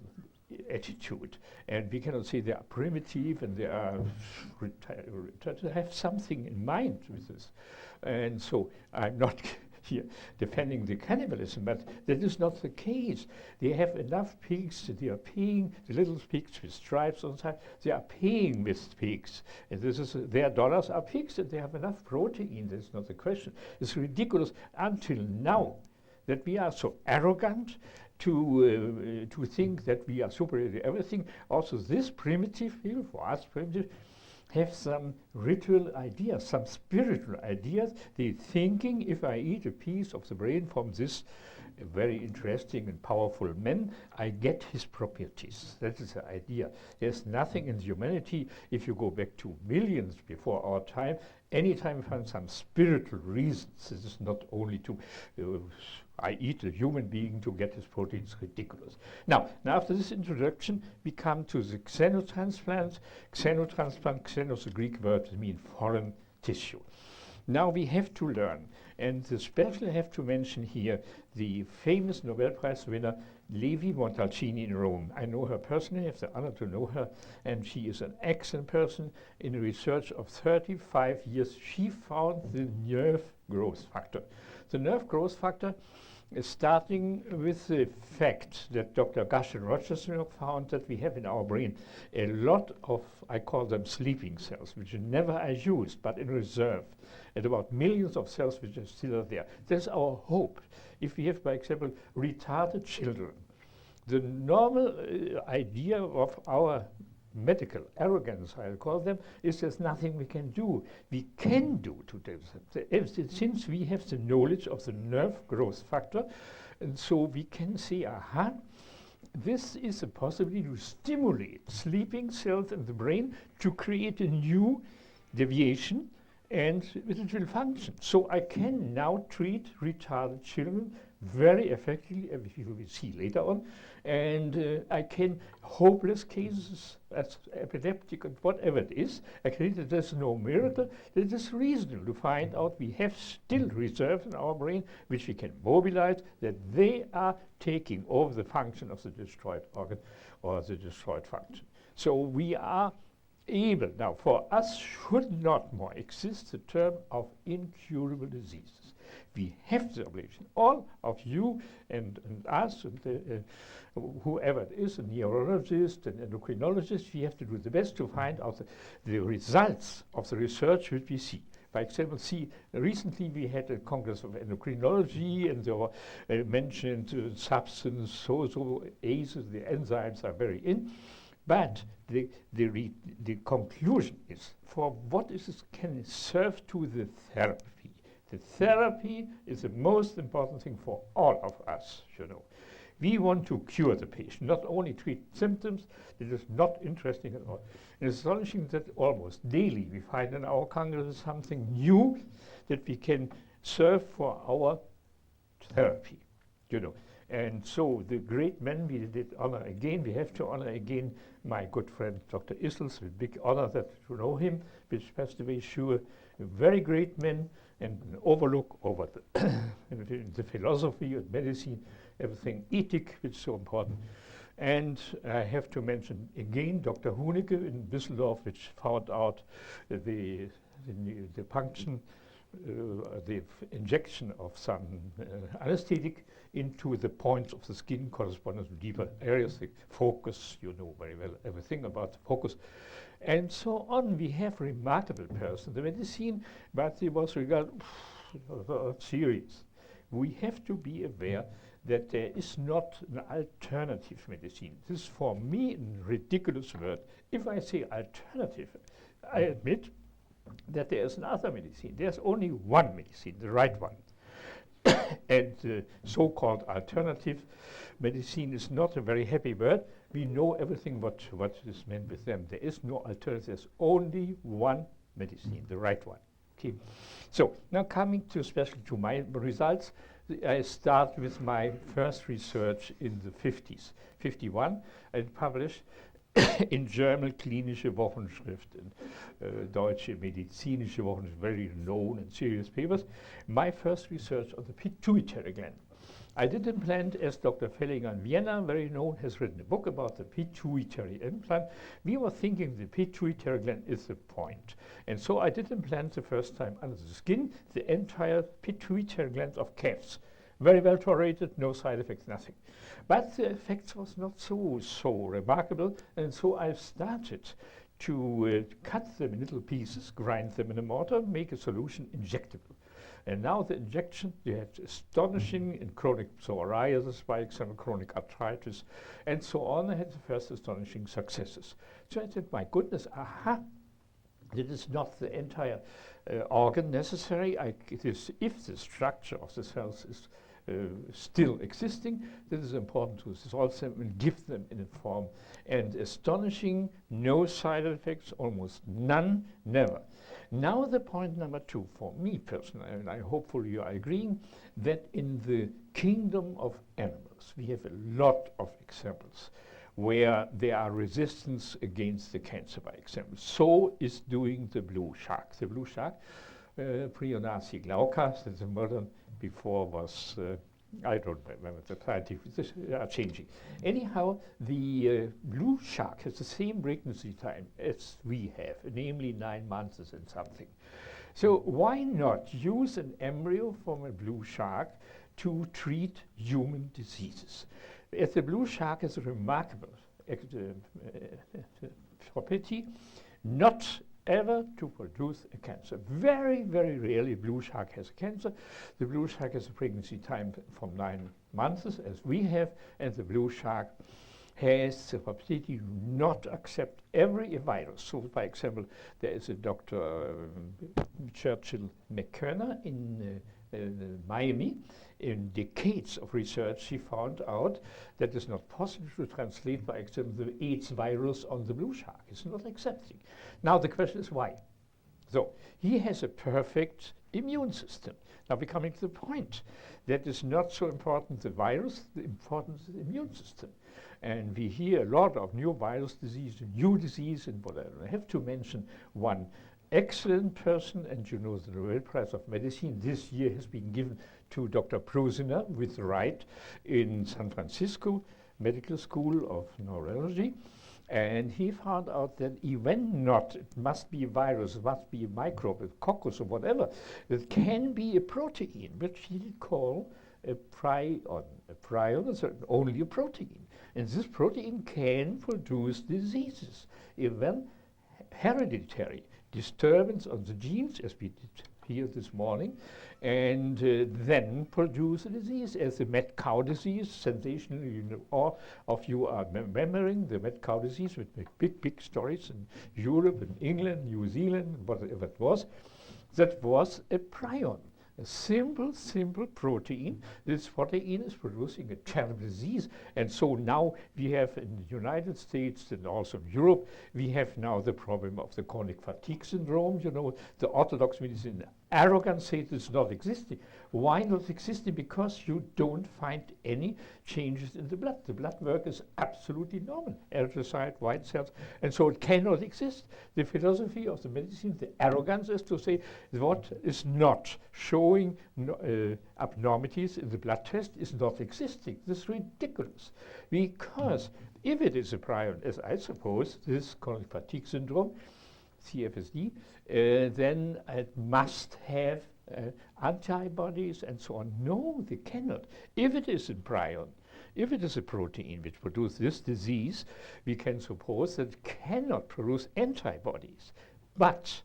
attitude. And we cannot say they are primitive and they are to have something in mind with this. And so I'm not here defending the cannibalism, but that is not the case. They have enough pigs that they are paying, the little pigs with stripes on the side, they are paying with pigs. And this is, their dollars are pigs and they have enough protein. That's not the question. It's ridiculous until now that we are so arrogant to think that we are superior to everything. Also, this primitive people, for us primitive, have some ritual ideas, some spiritual ideas. They're thinking, if I eat a piece of the brain from this very interesting and powerful man, I get his properties. That is the idea. There's nothing in humanity, if you go back to millions before our time, anytime you find some spiritual reasons. This is not only to I eat a human being to get his proteins. Ridiculous. Now after this introduction, we come to the xenotransplant. Xenotransplant, xenos, the Greek word, means foreign tissue. Now we have to learn, and especially have to mention here the famous Nobel Prize winner Levi Montalcini in Rome. I know her personally, I have the honor to know her, and she is an excellent person. In a research of 35 years, she found the nerve growth factor. The nerve growth factor is starting with the fact that Dr. Gush and Rochester found that we have in our brain a lot of, I call them sleeping cells, which never are used, but in reserve, and about millions of cells which are still there. That's our hope. If we have, by example, retarded children, the normal idea of our medical arrogance, I'll call them, is there's nothing we can do. We can do to this. Since we have the knowledge of the nerve growth factor, and so we can say, aha, this is a possibility to stimulate sleeping cells in the brain to create a new deviation, and it will function. So I can now treat retarded children very effectively, as you will see later on, and I can, hopeless cases, as epileptic and whatever it is, I can, there's no miracle. It is reasonable to find out we have still reserves in our brain which we can mobilize, that they are taking over the function of the destroyed organ or the destroyed function. So we are able, now for us should not more exist the term of incurable diseases. We have the obligation, all of you and us and whoever it is, a neurologist and endocrinologist, we have to do the best to find out the results of the research which we see. For example, recently we had a Congress of Endocrinology, and there were mentioned substance, so ACEs, the enzymes are very in. But the conclusion is, for what can it serve to the therapy? The therapy is the most important thing for all of us, you know. We want to cure the patient, not only treat symptoms. It is not interesting at all. It's astonishing that almost daily we find in our Congress something new that we can serve for our therapy, you know. And so the great men we did honor again. We have to honor again my good friend Dr. Issels, with big honor that to know him, which passed away, sure, a very great man, and an overlook over the philosophy of medicine, everything ethic, which is so important. And I have to mention again Dr. Hunecke in Düsseldorf, which found out the function, the injection of some anesthetic into the points of the skin corresponding to deeper areas, the focus, you know very well everything about the focus. And so on, we have remarkable person in the medicine, but it was regarded serious. We have to be aware that there is not an alternative medicine. This is for me a ridiculous word. If I say alternative, I admit that there is another medicine. There's only one medicine, the right one. And the so-called alternative medicine is not a very happy word. We know everything what is meant with them. There is no alternative. There's only one medicine, the right one. Okay. So now coming to especially to my results, I start with my first research in the 50s. 51, I published in German Klinische Wochenschrift and Deutsche Medizinische Wochenschrift, very known and serious papers, my first research on the pituitary gland. I did implant, as Dr. Fellinger in Vienna, very known, has written a book about the pituitary implant. We were thinking the pituitary gland is the point. And so I did implant the first time under the skin the entire pituitary gland of calves. Very well tolerated, no side effects, nothing. But the effects was not so remarkable, and so I've started to cut them in little pieces, grind them in a mortar, make a solution injectable. And now the injection, you have astonishing in chronic psoriasis, by example, chronic arthritis, and so on. I had the first astonishing successes. So I said, my goodness, aha, it is not the entire organ necessary. If the structure of the cells is still existing, that is important to solve them and give them in a form. And astonishing, no side effects, almost none, never. Now the point number two, for me personally, and I hopefully you are agreeing, that in the kingdom of animals, we have a lot of examples where there are resistance against the cancer, by example. So is doing the blue shark. The blue shark, Prionasi glaucas, that's a modern, before was, I don't remember, the scientific are changing. Anyhow, the blue shark has the same pregnancy time as we have, namely 9 months and something. So why not use an embryo from a blue shark to treat human diseases? As the blue shark has a remarkable property not ever to produce a cancer. Very, very rarely blue shark has a cancer. The blue shark has a pregnancy time from 9 months as we have, and the blue shark has the property to not accept every virus. So, by example, there is a Dr. Churchill McKenna in Miami. In decades of research, she found out that it's not possible to translate, by example, the AIDS virus on the blue shark. It's not accepting. Now the question is why? So he has a perfect immune system. Now we're coming to the point that is not so important the virus, the important is the immune system. And we hear a lot of new virus disease, new disease, and whatever. I have to mention one excellent person, and you know the Nobel Prize of Medicine this year has been given to Dr. Prosiner with right in San Francisco Medical School of Neurology. And he found out that even not, it must be a virus, it must be a microbe, a coccus or whatever, it can be a protein, which he did call a prion. A prion is only a protein. And this protein can produce diseases, even hereditary disturbance of the genes, as we did here this morning, and then produce a disease, as the mad cow disease, sensational. You know, all of you are remembering the mad cow disease with big, big stories in Europe and England, New Zealand, whatever it was. That was a prion, a simple, simple protein. This protein is producing a terrible disease. And so now we have in the United States and also in Europe, we have now the problem of the chronic fatigue syndrome. You know, the orthodox medicine arrogance says it's not existing. Why not existing? Because you don't find any changes in the blood. The blood work is absolutely normal, erythrocyte, white cells, and so it cannot exist. The philosophy of the medicine, the arrogance is to say what is not showing abnormalities in the blood test is not existing. This is ridiculous, because if it is a prion, as I suppose, this chronic fatigue syndrome, CFSD, then it must have antibodies and so on. No, they cannot. If it is a prion, if it is a protein which produces this disease, we can suppose that it cannot produce antibodies. But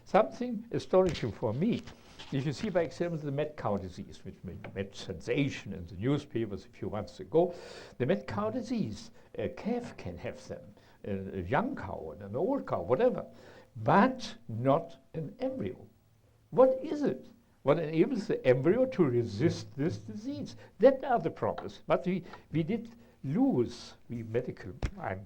something astonishing for me, if you see, by example, the mad cow disease, which made sensation in the newspapers a few months ago, the mad cow disease, a calf can have them, a young cow and an old cow, whatever, but not an embryo. What is it? What enables the embryo to resist this disease? That are the problems. But we did lose, I'm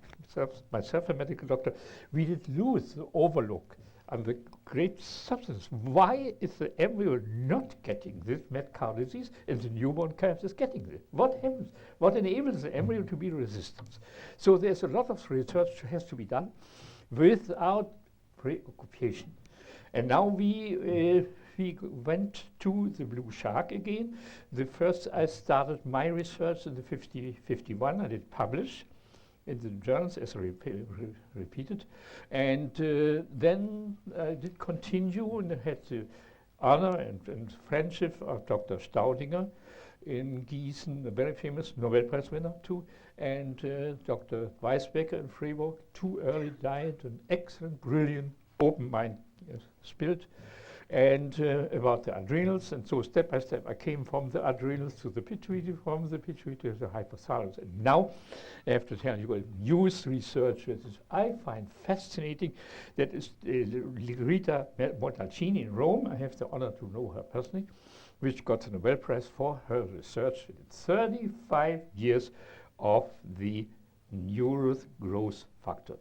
myself a medical doctor, we did lose the overlook on the great substance. Why is the embryo not getting this mad cow disease and the newborn calf is getting it? What happens? What enables the embryo to be resistant? So there's a lot of research that has to be done without preoccupation. And now we went to the blue shark again. The first I started my research in the 51. I did publish in the journals as repeated. And then I did continue and I had the honor and friendship of Dr. Staudinger in Gießen, a very famous Nobel Prize winner too, and Dr. Weisbecker in Freiburg, too early died, an excellent, brilliant, open mind spirit, and about the adrenals. And so step by step I came from the adrenals to the pituitary, from the pituitary to the hypothalamus. And now I have to tell you a news research which I find fascinating. That is Rita Montalcini in Rome. I have the honor to know her personally, which got the Nobel Prize for her research in 35 years of the nerve growth factor.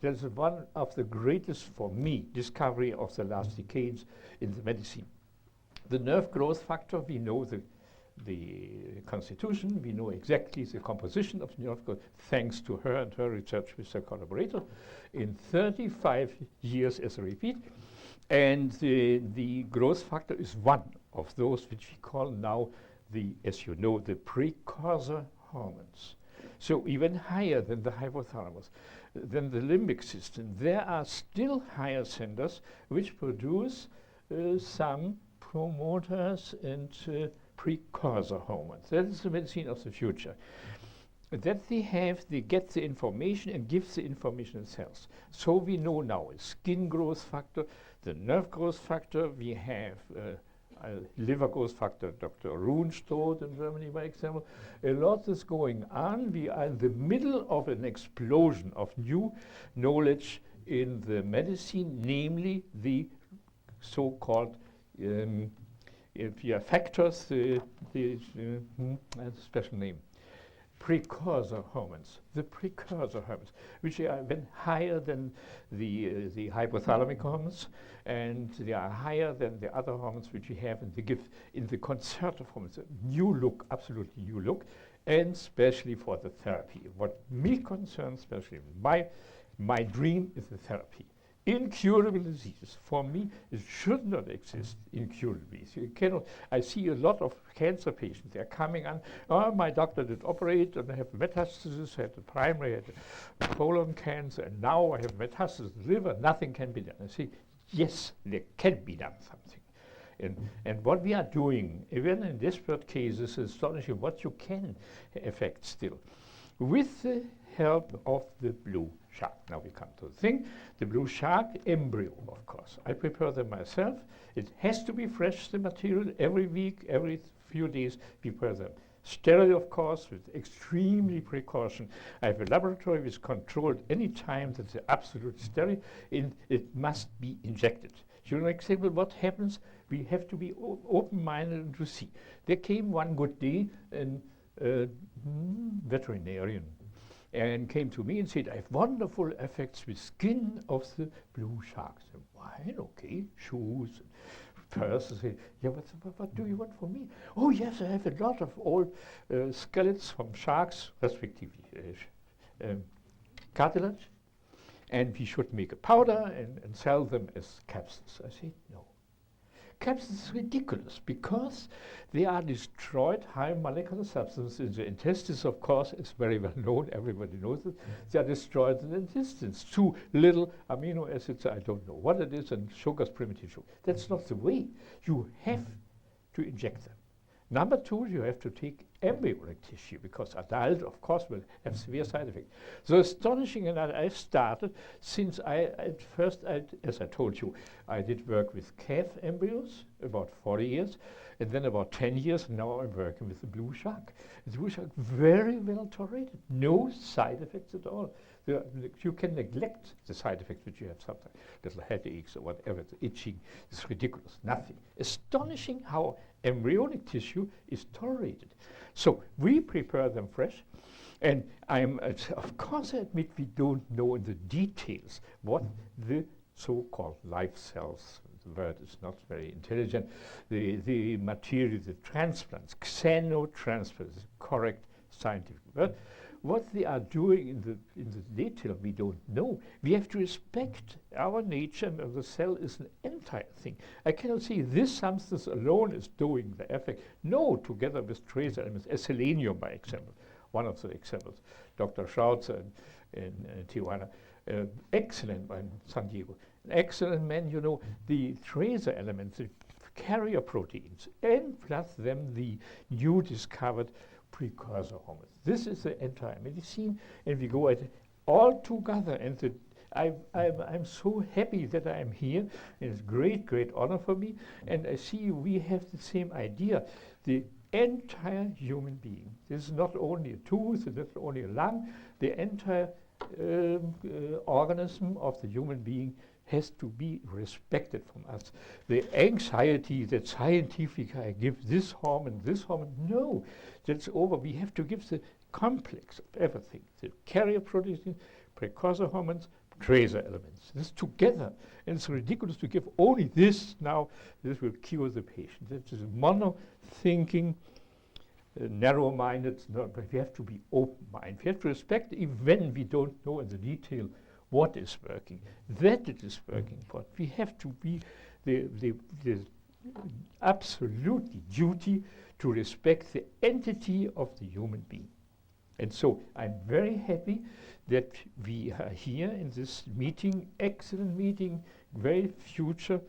That is one of the greatest, for me, discovery of the last decades in the medicine. The nerve growth factor, we know the constitution, we know exactly the composition of nerve growth, thanks to her and her research with her collaborator, in 35 years as a repeat. And the growth factor is one of those which we call now as you know, the precursor hormones. So even higher than the hypothalamus, than the limbic system, there are still higher centers which produce some promoters and precursor hormones. That is the medicine of the future. That they get the information and give the information in cells. So we know now a skin growth factor, the nerve growth factor, we have liver growth factor, Dr. Runstodt in Germany, by example. A lot is going on. We are in the middle of an explosion of new knowledge in the medicine, namely the so-called factors, a special name, precursor hormones, the precursor hormones, which are even higher than the hypothalamic hormones, and they are higher than the other hormones which we have in the concerted hormones. New look, absolutely new look, and especially for the therapy. What me concerns, especially my dream is the therapy. Incurable diseases, for me, it should not exist, incurable disease. You cannot, I see a lot of cancer patients, they're coming on, oh, my doctor did operate, and I have metastasis, I had the primary, I had colon cancer, and now I have metastasis liver, nothing can be done. I say, yes, there can be done something. And what we are doing, even in desperate cases, is astonishing what you can affect still. With the help of the blue shark. Now we come to the thing. The blue shark embryo, of course. I prepare them myself. It has to be fresh, the material, every week, every few days, prepare them. Sterile, of course, with extremely precaution. I have a laboratory which is controlled any time that it's absolutely sterile, and it must be injected. You know, example, what happens? We have to be open-minded to see. There came one good day a veterinarian and came to me and said, I have wonderful effects with skin of the blue sharks. And wine, okay, shoes, purses. Yeah, what do you want from me? Oh, yes, I have a lot of old skeletons from sharks, respectively cartilage, and we should make a powder and sell them as capsules. I said, no. Capsules is ridiculous because they are destroyed high molecular substances in the intestines, of course, it's very well known, everybody knows it. They are destroyed in the intestines. Too little amino acids, I don't know what it is, and sugars, primitive sugar. That's not the way. You have to inject them. Number two, you have to take embryonic tissue because adult, of course, will have severe side effects. So astonishing, and I started since at first, as I told you, I did work with calf embryos about 40 years, and then about 10 years, now I'm working with the blue shark. The blue shark, very well tolerated, no side effects at all. You can neglect the side effects which you have sometimes, little headaches or whatever, the itching, it's ridiculous, nothing. Astonishing how embryonic tissue is tolerated. So we prepare them fresh, and of course I admit we don't know in the details what the so-called life cells, the word is not very intelligent, the material, the transplants, xenotransplants, correct scientific word. What they are doing in the detail, we don't know. We have to respect our nature, and the cell is an entire thing. I cannot say this substance alone is doing the effect. No, together with trace elements, as selenium, by example, one of the examples. Dr. Schrautzer in Tijuana, excellent in San Diego. An excellent man, you know, the tracer elements, the carrier proteins, and plus them the new discovered precursor hormones. This is the entire medicine, and we go at it all together. And I'm so happy that I am here. It's great, great honor for me. And I see we have the same idea. The entire human being. This is not only a tooth, it's not only a lung. The entire organism of the human being has to be respected from us. The anxiety that scientific I give this hormone, no, that's over. We have to give the complex of everything. The carrier protein, precursor hormones, tracer elements. This together. And it's ridiculous to give only this now. This will cure the patient. That is mono-thinking, narrow-minded. No, but we have to be open-minded. We have to respect even when we don't know in the detail what is working, that it is working, but we have to be the absolutely duty to respect the entity of the human being. And so I'm very happy that we are here in this meeting, excellent meeting, very future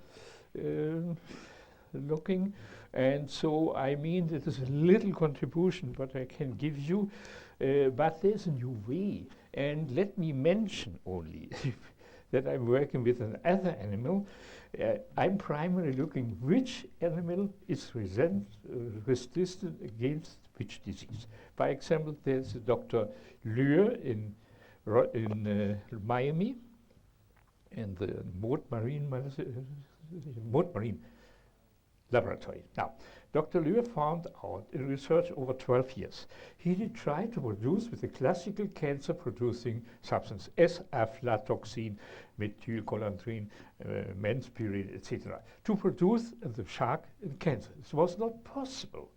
looking. And so I mean that is a little contribution what I can give you, but there's a new way. And let me mention only that I'm working with another animal. I'm primarily looking which animal is resistant against which disease. By example, there's a Dr. Lure in Miami, and the Moat Marine Laboratory. Now, Dr. Lure found out in research over 12 years, he did try to produce with a classical cancer-producing substance, S-aflatoxin, methylcolandrin, menspirin, etc., to produce the shark in cancer. It was not possible.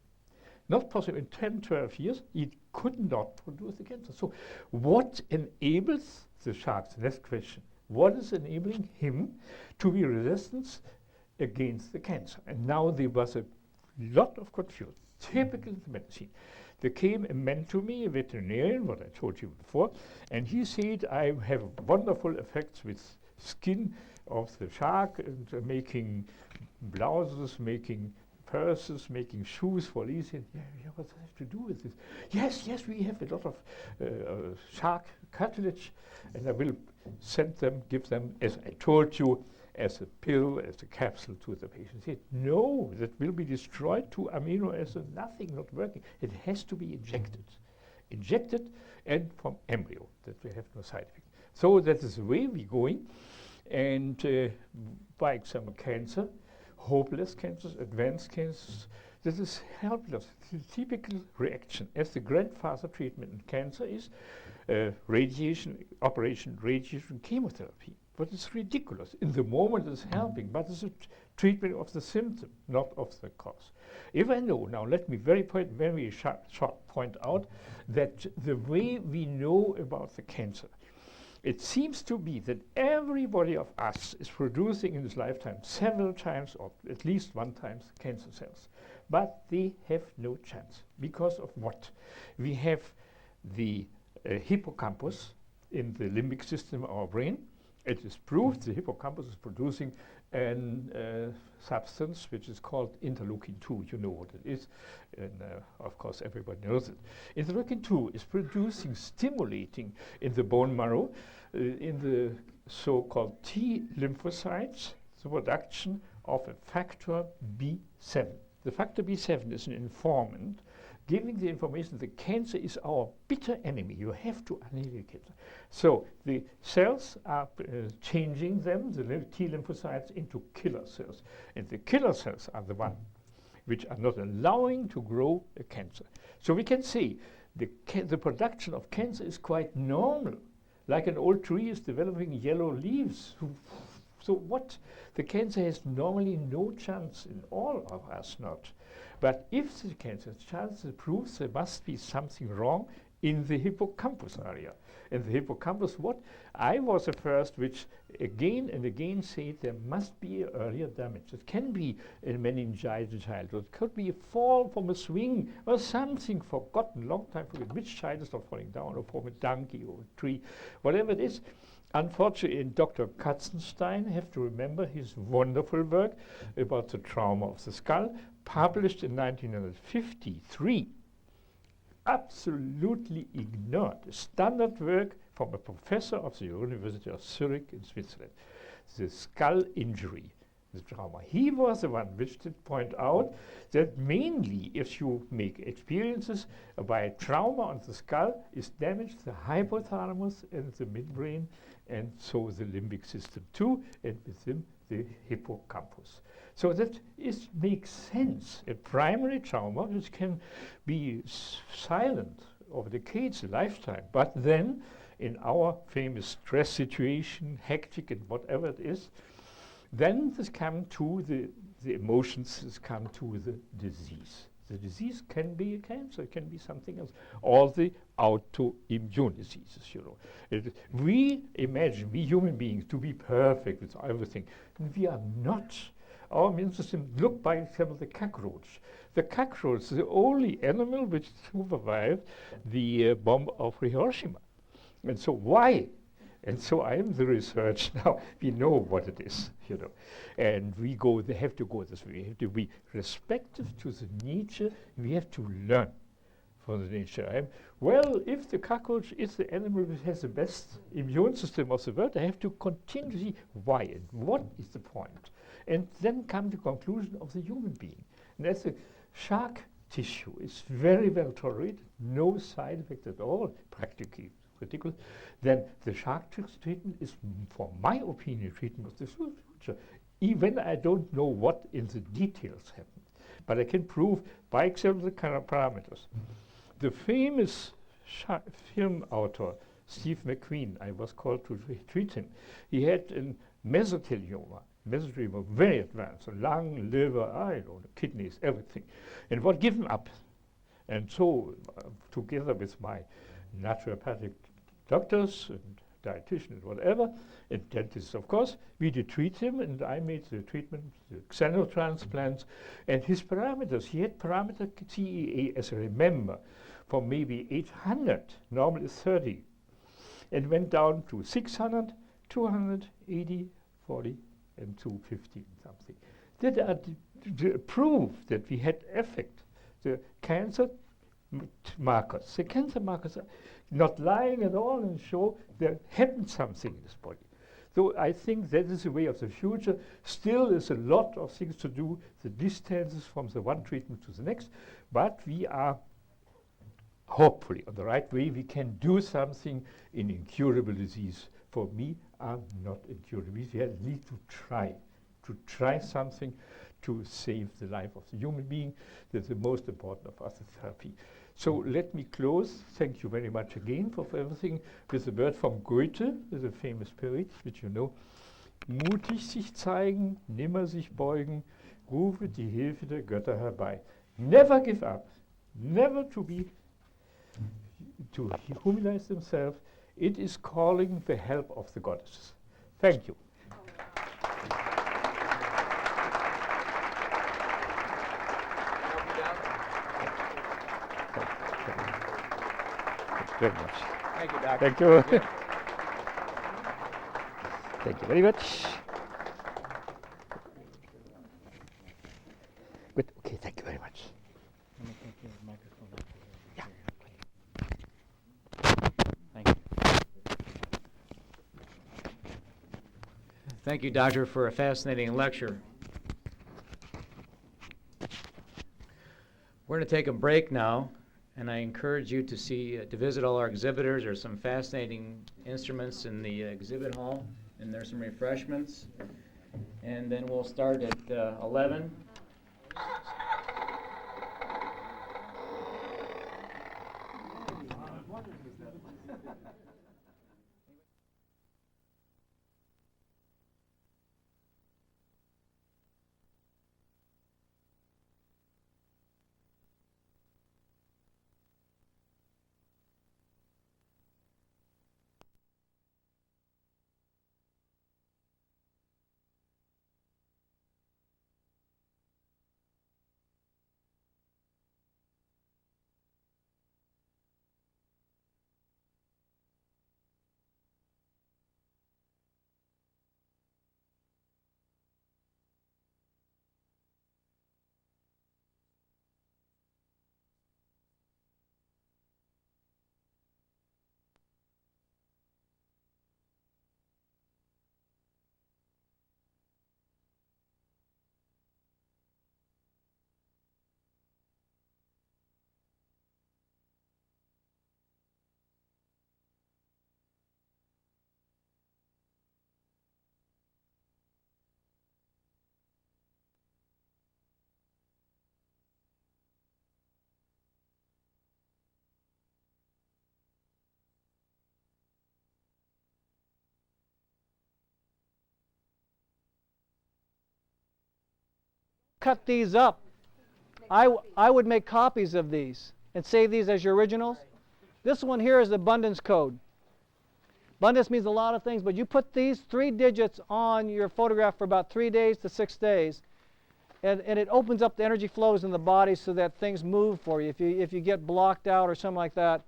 Not possible. In 10, 12 years, it could not produce the cancer. So what enables the sharks? Next question. What is enabling him to be resistant against the cancer? And now there was a lot of confusion, typical in medicine. There came a man to me, a veterinarian, what I told you before, and he said, I have wonderful effects with skin of the shark, and making blouses, making purses, making shoes for Lisa. Yeah, what does that have to do with this? Yes, we have a lot of shark cartilage, and I will send them, give them, as I told you, as a pill, as a capsule to the patient. He said, no, that will be destroyed to amino acid, nothing not working. It has to be injected. Injected and from embryo, that we have no side effect. So that is the way we're going. And by example, cancer, hopeless cancers, advanced cancers, this is helpless. The typical reaction as the grandfather treatment in cancer is radiation, operation, radiation, chemotherapy. But it's ridiculous. In the moment it's helping, but it's a treatment of the symptom, not of the cause. If I know, now let me very short point out that the way we know about the cancer, it seems to be that everybody of us is producing in his lifetime several times or at least one time cancer cells. But they have no chance. Because of what? We have the hippocampus in the limbic system of our brain. It is proved the hippocampus is producing a substance which is called interleukin-2. You know what it is, and of course everybody knows it. Interleukin-2 is producing, stimulating in the bone marrow, in the so-called T lymphocytes, the production of a factor B7. The factor B7 is an informant giving the information that cancer is our bitter enemy. You have to annihilate cancer. So the cells are changing them, the T lymphocytes, into killer cells. And the killer cells are the ones which are not allowing to grow a cancer. So we can see the production of cancer is quite normal. Like an old tree is developing yellow leaves. So what? The cancer has normally no chance in all of us not. But if the cancer chance proves there must be something wrong in the hippocampus area. And the hippocampus, what? I was the first which again and again said there must be earlier damage. It can be a meningitis in childhood. It could be a fall from a swing or something forgotten, long time forgotten. Which child is not falling down or from a donkey or a tree, whatever it is. Unfortunately, Dr. Katzenstein, have to remember his wonderful work about the trauma of the skull, published in 1953, absolutely ignored. A standard work from a professor of the University of Zurich in Switzerland. The skull injury, the trauma. He was the one which did point out that mainly if you make experiences by a trauma on the skull, is damaged the hypothalamus and the midbrain, and so the limbic system too, and with them the hippocampus. So that makes sense. A primary trauma which can be silent over decades, a lifetime, but then in our famous stress situation, hectic and whatever it is, then this come to the emotions, this come to the disease. The disease can be a cancer, it can be something else. All the autoimmune diseases, you know. We imagine, we human beings, to be perfect with everything. And we are not. Our immune system, look by example the cockroach. The cockroach is the only animal which survived the bomb of Hiroshima. And so why? And so I am the research now. We know what it is, you know. And they have to go this way. We have to be respectful to the nature. We have to learn from the nature. Well, if the cockroach is the animal which has the best immune system of the world, I have to continue to see why and what is the point. And then come to the conclusion of the human being. And that's the shark tissue. It's very well tolerated, no side effect at all, practically critical. Then the shark treatment is, for my opinion, treatment of the future. Even I don't know what in the details happen, but I can prove by example the kind of parameters. The famous film author, Steve McQueen, I was called to treat him. He had a mesothelioma, very advanced, a lung, liver, kidneys, everything. And what given up. And so, together with my naturopathic doctors and dietitian and whatever, and dentists of course, we did treat him, and I made the treatment, the xenotransplants, and his parameters, he had parameter CEA, as I remember, for maybe 800, normal is 30, and went down to 600, 280, 40, and 250 something. That are the proof that we had effect. The cancer markers, the cancer markers are not lying at all and show there happened something in this body. So I think that is the way of the future. Still, there's a lot of things to do, the distances from the one treatment to the next, but we are hopefully on the right way. We can do something in incurable disease. For me, are not incurable. We need to try something to save the life of the human being. That's the most important of us, therapy. So let me close. Thank you very much again for everything with a word from Goethe, with a famous poet, which you know. Mutig sich zeigen, nimmer sich beugen, rufe die Hilfe der Götter herbei. Never give up, never to humanize themselves. It is calling the help of the goddesses. Thank you. Very much.
Thank you, Doctor.
Thank you. Thank you very much. Good. Okay, thank you very much. Yeah.
Thank you. Thank you, Doctor, for a fascinating lecture. We're going to take a break now, and I encourage you to visit all our exhibitors. There's some fascinating instruments in the exhibit hall, and there's some refreshments. And then we'll start at 11.
Cut these up. I would make copies of these and save these as your originals. This one here is the abundance code. Abundance means a lot of things, but you put these 3 digits on your photograph for about 3 days to 6 days, and it opens up the energy flows in the body so that things move for you. If you get blocked out or something like that,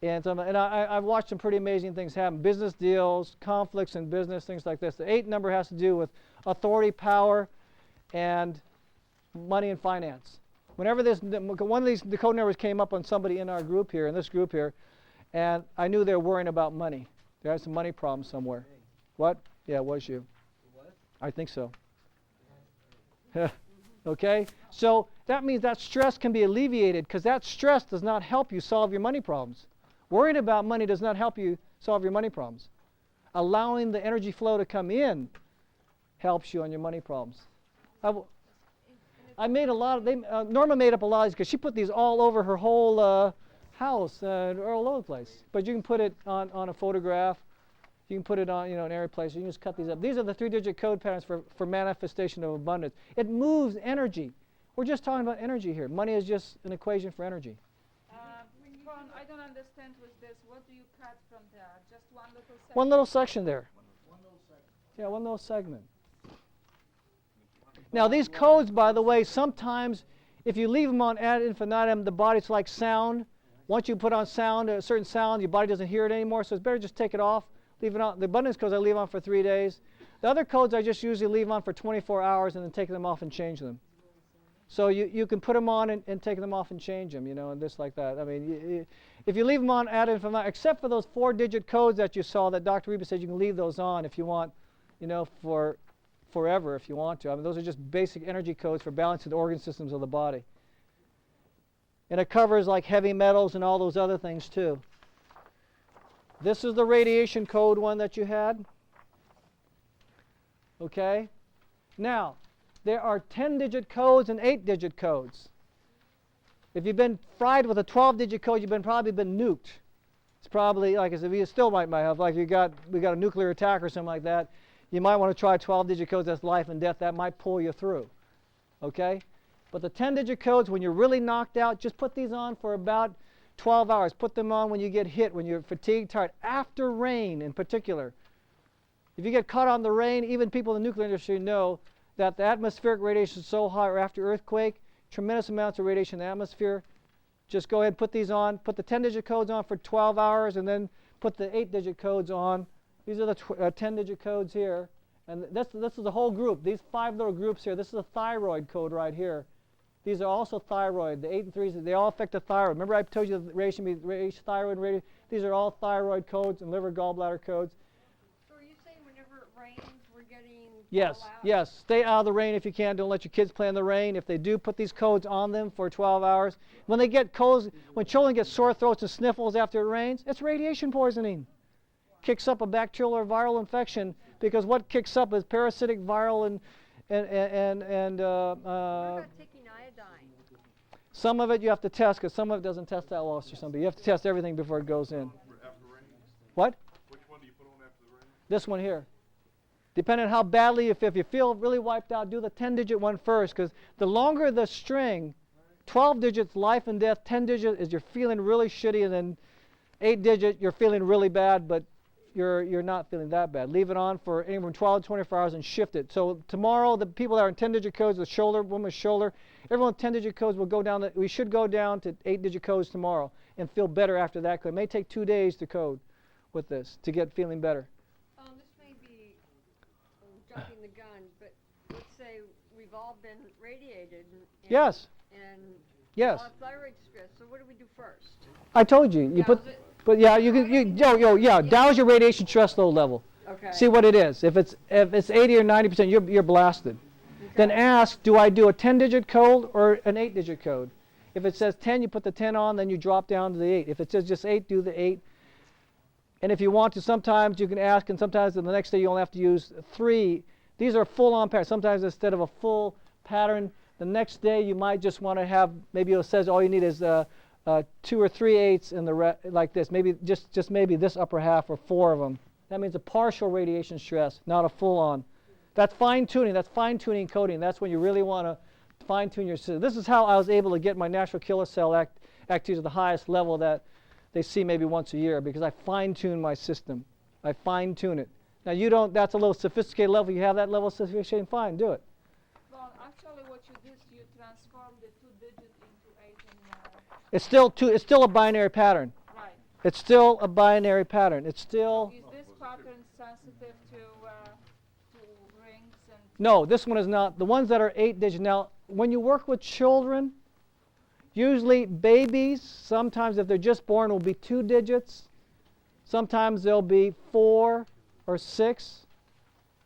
and I've watched some pretty amazing things happen. Business deals, conflicts in business, things like this. The 8 number has to do with authority, power, and money and finance. Whenever one of these the code numbers came up on somebody in our group here, in this group here, and I knew they were worrying about money. They had some money problems somewhere. What? Yeah, it was you. What? I think so. Okay? So that means that stress can be alleviated, because that stress does not help you solve your money problems. Worrying about money does not help you solve your money problems. Allowing the energy flow to come in helps you on your money problems. I made a lot of, Norma made up a lot of these because she put these all over her whole house, all over the place. But you can put it on a photograph. You can put it on, in every place. You can just cut these up. These are the 3-digit code patterns for manifestation of abundance. It moves energy. We're just talking about energy here. Money is just an equation for energy.
Vaughn, I don't understand with this. What do you cut from there? Just one little section?
One little section there. One little segment. Yeah, one little segment. Now these codes, by the way, sometimes if you leave them on ad infinitum, the body's like sound. Once you put on sound, a certain sound, your body doesn't hear it anymore, so it's better just take it off. Leave it on. The abundance codes I leave on for 3 days. The other codes I just usually leave on for 24 hours and then take them off and change them. So you can put them on and take them off and change them, and just like that. I mean, if you leave them on ad infinitum, except for those 4-digit codes that you saw that Dr. Reba said you can leave those on if you want, for forever if you want to. I mean, those are just basic energy codes for balancing the organ systems of the body. And it covers like heavy metals and all those other things too. This is the radiation code one that you had. Okay? Now, there are 10-digit codes and 8-digit codes. If you've been fried with a 12-digit code, you've probably been nuked. It's probably, like I said, you still might have, like we got a nuclear attack or something like that. You might want to try 12-digit codes. That's life and death. That might pull you through. Okay? But the 10-digit codes, when you're really knocked out, just put these on for about 12 hours. Put them on when you get hit, when you're fatigued, tired, after rain in particular. If you get caught on the rain, even people in the nuclear industry know that the atmospheric radiation is so high, or after earthquake, tremendous amounts of radiation in the atmosphere. Just go ahead and put these on. Put the 10-digit codes on for 12 hours, and then put the 8-digit codes on. These are the 10-digit codes here. And this is the whole group. These 5 little groups here. This is a thyroid code right here. These are also thyroid. The 8 and 3s, they all affect the thyroid. Remember I told you the radiation, thyroid, radiation? These are all thyroid codes and liver gallbladder codes.
So are you saying whenever it rains, we're getting
Yes, yes. Stay out of the rain if you can. Don't let your kids play in the rain. If they do, put these codes on them for 12 hours. When they get colds, when children get sore throats and sniffles after it rains, it's radiation poisoning. Kicks up a bacterial or viral infection, because what kicks up is parasitic, viral, and
what about taking iodine?
some of it you have to test, because some of it doesn't test that well for somebody. You have to test everything before it goes in.
After rain?
What?
Which one do you put on after the rain?
This one here. Depending on how badly, if you feel really wiped out, do the 10-digit one first, because the longer the string, 12 digits, life and death, 10 digit is you're feeling really shitty, and then 8-digit, you're feeling really bad, but you're not feeling that bad. Leave it on for anywhere from 12 to 24 hours and shift it. So tomorrow, the people that are in 10-digit codes, the shoulder, woman's shoulder, everyone with 10-digit codes will go down. We should go down to 8-digit codes tomorrow and feel better after that. Cause it may take 2 days to code with this to get feeling better.
This may be jumping the gun, but let's say we've all been radiated.
Yes.
And
yes.
Thyroid stress. So what do we do first?
I told you. You put. But yeah, you can. Yeah. Down's your radiation stress load level.
Okay.
See what it is. If it's 80 or 90%, you're blasted. Okay. Then ask, do I do a 10-digit code or an 8-digit code? If it says 10, you put the 10 on, then you drop down to the 8. If it says just 8, do the 8. And if you want to, sometimes you can ask, and sometimes the next day you only have to use 3. These are full-on patterns. Sometimes instead of a full pattern, the next day you might just want to have, maybe it says all you need is 2 or 3 eighths in the like this. Maybe just maybe this upper half or 4 of them. That means a partial radiation stress, not a full-on. That's fine-tuning. That's fine-tuning coding. That's when you really want fine-tune your system. This is how I was able to get my natural killer cell activity to the highest level that they see maybe once a year, because I fine-tune my system. I fine-tune it. Now you don't, that's a little sophisticated level. You have that level of sophistication, fine, do it.
Well, actually what you did, you transformed the 2 digits into 8 and
It's still a binary pattern.
right.
It's still a binary pattern. It's still...
Is this pattern sensitive to rings and...
No, this one is not. The ones that are 8 digits. Now, when you work with children, usually babies, sometimes if they're just born, will be 2 digits. Sometimes they'll be 4 or 6,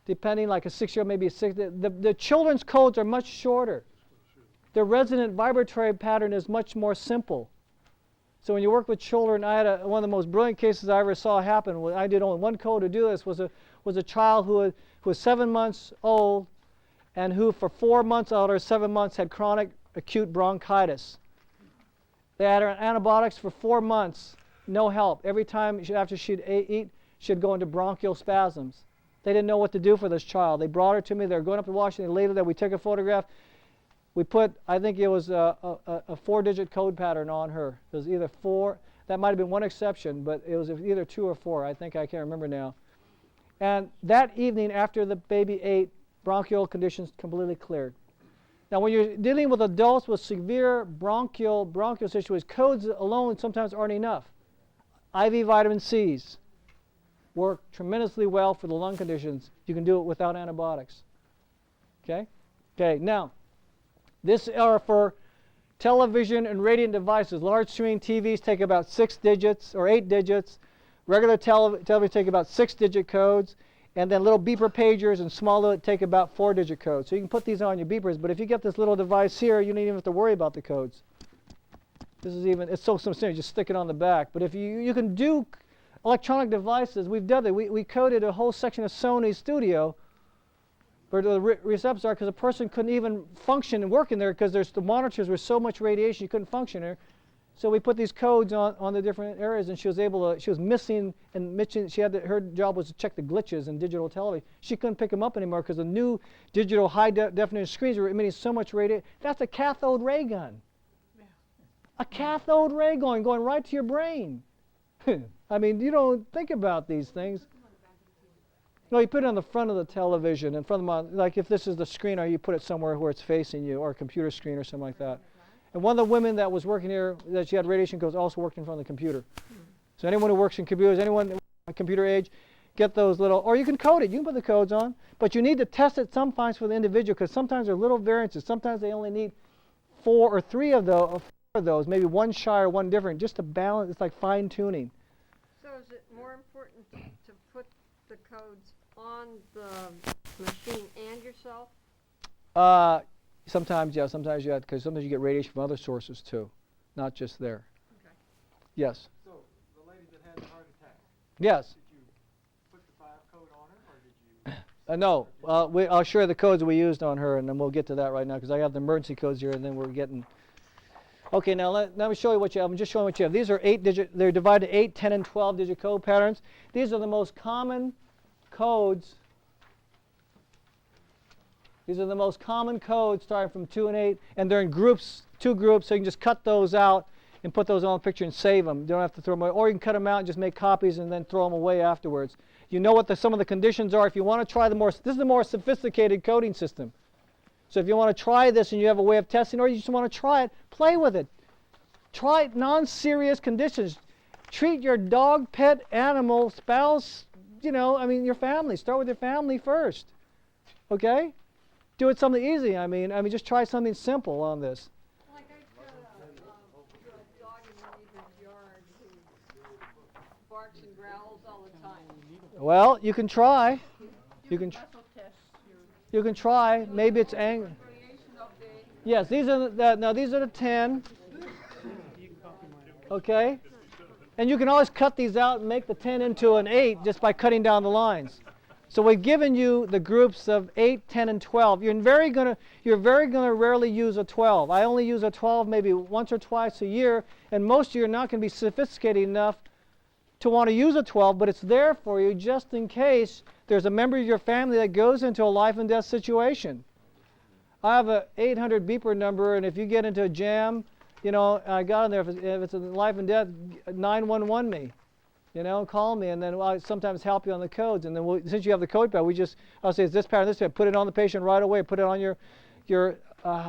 depending, like a 6-year-old, maybe a 6. The children's codes are much shorter. The resonant vibratory pattern is much more simple. So when you work with children, I had one of the most brilliant cases I ever saw happen. I did only one code to do this. Was a child who was 7 months old, and who for 4 months out of 7 months had chronic acute bronchitis. They had her on antibiotics for 4 months, no help. Every time after she'd eat, she'd go into bronchial spasms. They didn't know what to do for this child. They brought her to me. They were going up to Washington. Later that we took a photograph. We put, I think it was a 4-digit code pattern on her. It was either 4, that might have been one exception, but it was either 2 or 4. I can't remember now. And that evening after the baby ate, bronchial conditions completely cleared. Now when you're dealing with adults with severe bronchial situations, codes alone sometimes aren't enough. IV vitamin C's work tremendously well for the lung conditions. You can do it without antibiotics. Okay? Okay, now, this are for television and radio devices. Large screen TVs take about 6 digits or 8 digits. Regular television take about 6-digit codes. And then little beeper pagers and smaller take about 4-digit codes. So you can put these on your beepers, but if you get this little device here, you don't even have to worry about the codes. This is even, it's so simple, just stick it on the back. But if you can do electronic devices, we've done it. We coded a whole section of Sony Studio where the receptors are, because a person couldn't even function and work in there because the monitors were so much radiation you couldn't function there. So we put these codes on the different areas, and she was able to, she was missing, and she had her job was to check the glitches in digital television. She couldn't pick them up anymore because the new digital high definition screens were emitting so much radiation. That's a cathode ray gun. Yeah. A cathode ray gun going right to your brain. I mean, you don't think about these things. No, you put it on the front of the television, in front of like if this is the screen, or you put it somewhere where it's facing you, or a computer screen or something like that. And one of the women that was working here, that she had radiation codes, also worked in front of the computer. So anyone who works in computers, anyone at computer age, get those little, or you can code it. You can put the codes on, but you need to test it sometimes for the individual, because sometimes there are little variances. Sometimes they only need 4 or 3 of those, maybe one shy or one different, just to balance. It's like fine tuning.
So is it more important to put the codes on the machine and yourself?
Sometimes, yeah, sometimes you have, because sometimes you get radiation from other sources too, not just there.
Okay.
Yes.
So, the lady that had the heart attack,
Yes.
did you put the 5 code on her, or did you?
No, I'll share the codes we used on her, and then we'll get to that right now, because I have the emergency codes here, and then we're getting. Okay, now let me show you what you have. I'm just showing what you have. These are 8-digit. They're divided 8, 10, and 12-digit code patterns. These are the most common codes. These are the most common codes starting from 2 and 8, and they're in groups, 2 groups, so you can just cut those out and put those on the picture and save them. You don't have to throw them away. Or you can cut them out and just make copies and then throw them away afterwards. You know what some of the conditions are. If you want to try this is the more sophisticated coding system. So if you want to try this and you have a way of testing, or you just want to try it, play with it. Try non-serious conditions. Treat your dog, pet, animal, spouse, your family. Start with your family first. Okay? Do it something easy. I mean, just try something simple on this.
Like I've got a dog in my neighbor's yard who barks and growls all the time.
Well, you can try. You can try. Maybe it's anger. Yes, these are these are the 10. Okay? And you can always cut these out and make the 10 into an 8 just by cutting down the lines. So we've given you the groups of 8, 10, and 12. You're very gonna rarely use a 12. I only use a 12 maybe once or twice a year, and most of you are not going to be sophisticated enough to want to use a 12, but it's there for you just in case there's a member of your family that goes into a life and death situation. I have a 800 beeper number, and if you get into a jam, you know, I got in there, if it's a life and death, 911 me. You know, call me, and then I'll sometimes help you on the codes. And then since you have the code pad, I'll say, it's this pattern, this pattern. Put it on the patient right away. Put it on your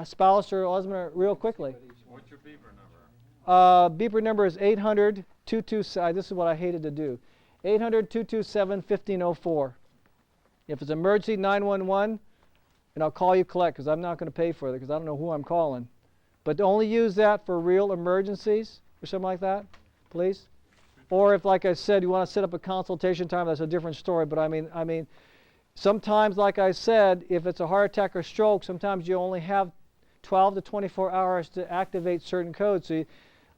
spouse or husband real quickly.
What's your beeper number?
Beeper number is 800-227. This is what I hated to do. 800-227-1504. If it's emergency, 911, and I'll call you collect, because I'm not going to pay for it, because I don't know who I'm calling. But only use that for real emergencies or something like that, please. Or if, like I said, you want to set up a consultation time, that's a different story. But I mean, sometimes, like I said, if it's a heart attack or stroke, sometimes you only have 12 to 24 hours to activate certain codes. So,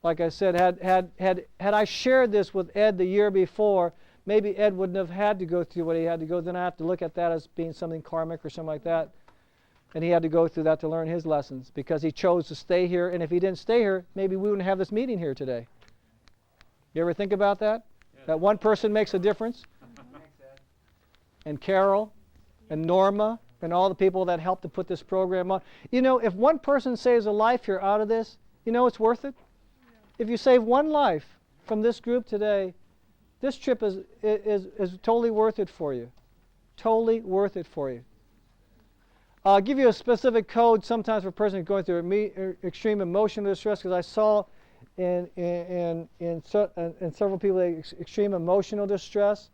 like I said, had I shared this with Ed the year before, maybe Ed wouldn't have had to go through what he had to go. Then I have to look at that as being something karmic or something like that. And he had to go through that to learn his lessons because he chose to stay here. And if he didn't stay here, maybe we wouldn't have this meeting here today. You ever think about that? Yeah. That one person makes a difference? And Carol and Norma and all the people that helped to put this program on. You know, if one person saves a life here out of this, you know it's worth it? Yeah. If you save one life from this group today, this trip is totally worth it for you. Totally worth it for you. I'll give you a specific code sometimes for a person who's going through extreme emotional distress, because I saw in several people extreme emotional distress,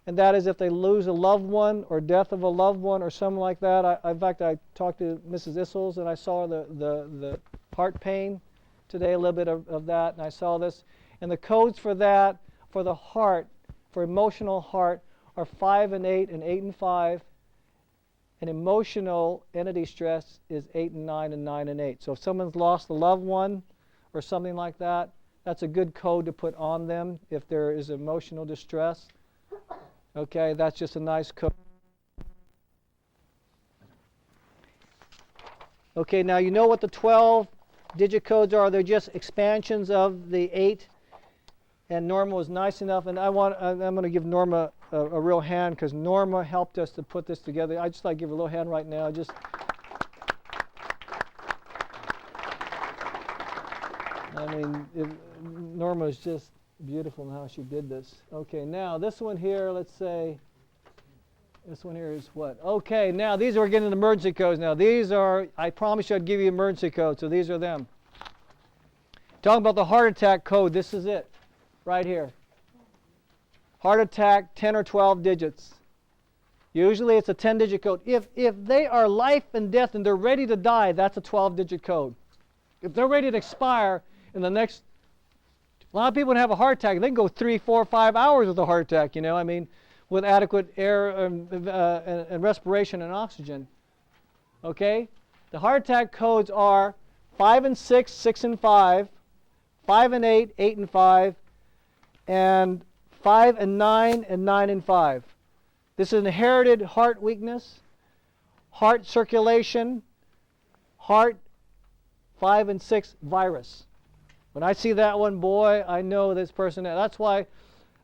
and that is if they lose a loved one or death of a loved one or something like that. In fact, I talked to Mrs. Issels and I saw the heart pain today, a little bit of that, and I saw this. And the codes for that, for the heart, for emotional heart, are 5 and 8 and 8 and 5. And emotional entity stress is 8 and 9 and 9 and 8. So if someone's lost a loved one or something like that, that's a good code to put on them if there is emotional distress. Okay, that's just a nice code. Okay, now you know what the 12-digit codes are. They're just expansions of the 8. And Norma was nice enough, and I'm going to give Norma a real hand, because Norma helped us to put this together. I just like to give her a little hand right now. Norma is just beautiful in how she did this. Okay, now this one here, let's say, this one here is what? Okay, now these are getting emergency codes. Now these are, I promised you I'd give you emergency codes, so these are them. Talking about the heart attack code, this is it, right here. Heart attack, 10 or 12 digits. Usually it's a 10-digit code. If they are life and death and they're ready to die, that's a 12-digit code. If they're ready to expire in the next, a lot of people have a heart attack. They can go 3, 4, 5 hours with a heart attack, you know, I mean, with adequate air and respiration and oxygen. Okay? The heart attack codes are 5 and 6, 6 and 5, 5 and 8, 8 and 5, and 5 and 9 and 9 and 5. This is inherited heart weakness, heart circulation, heart 5 and 6 virus. When I see that one, boy, I know this person. That's why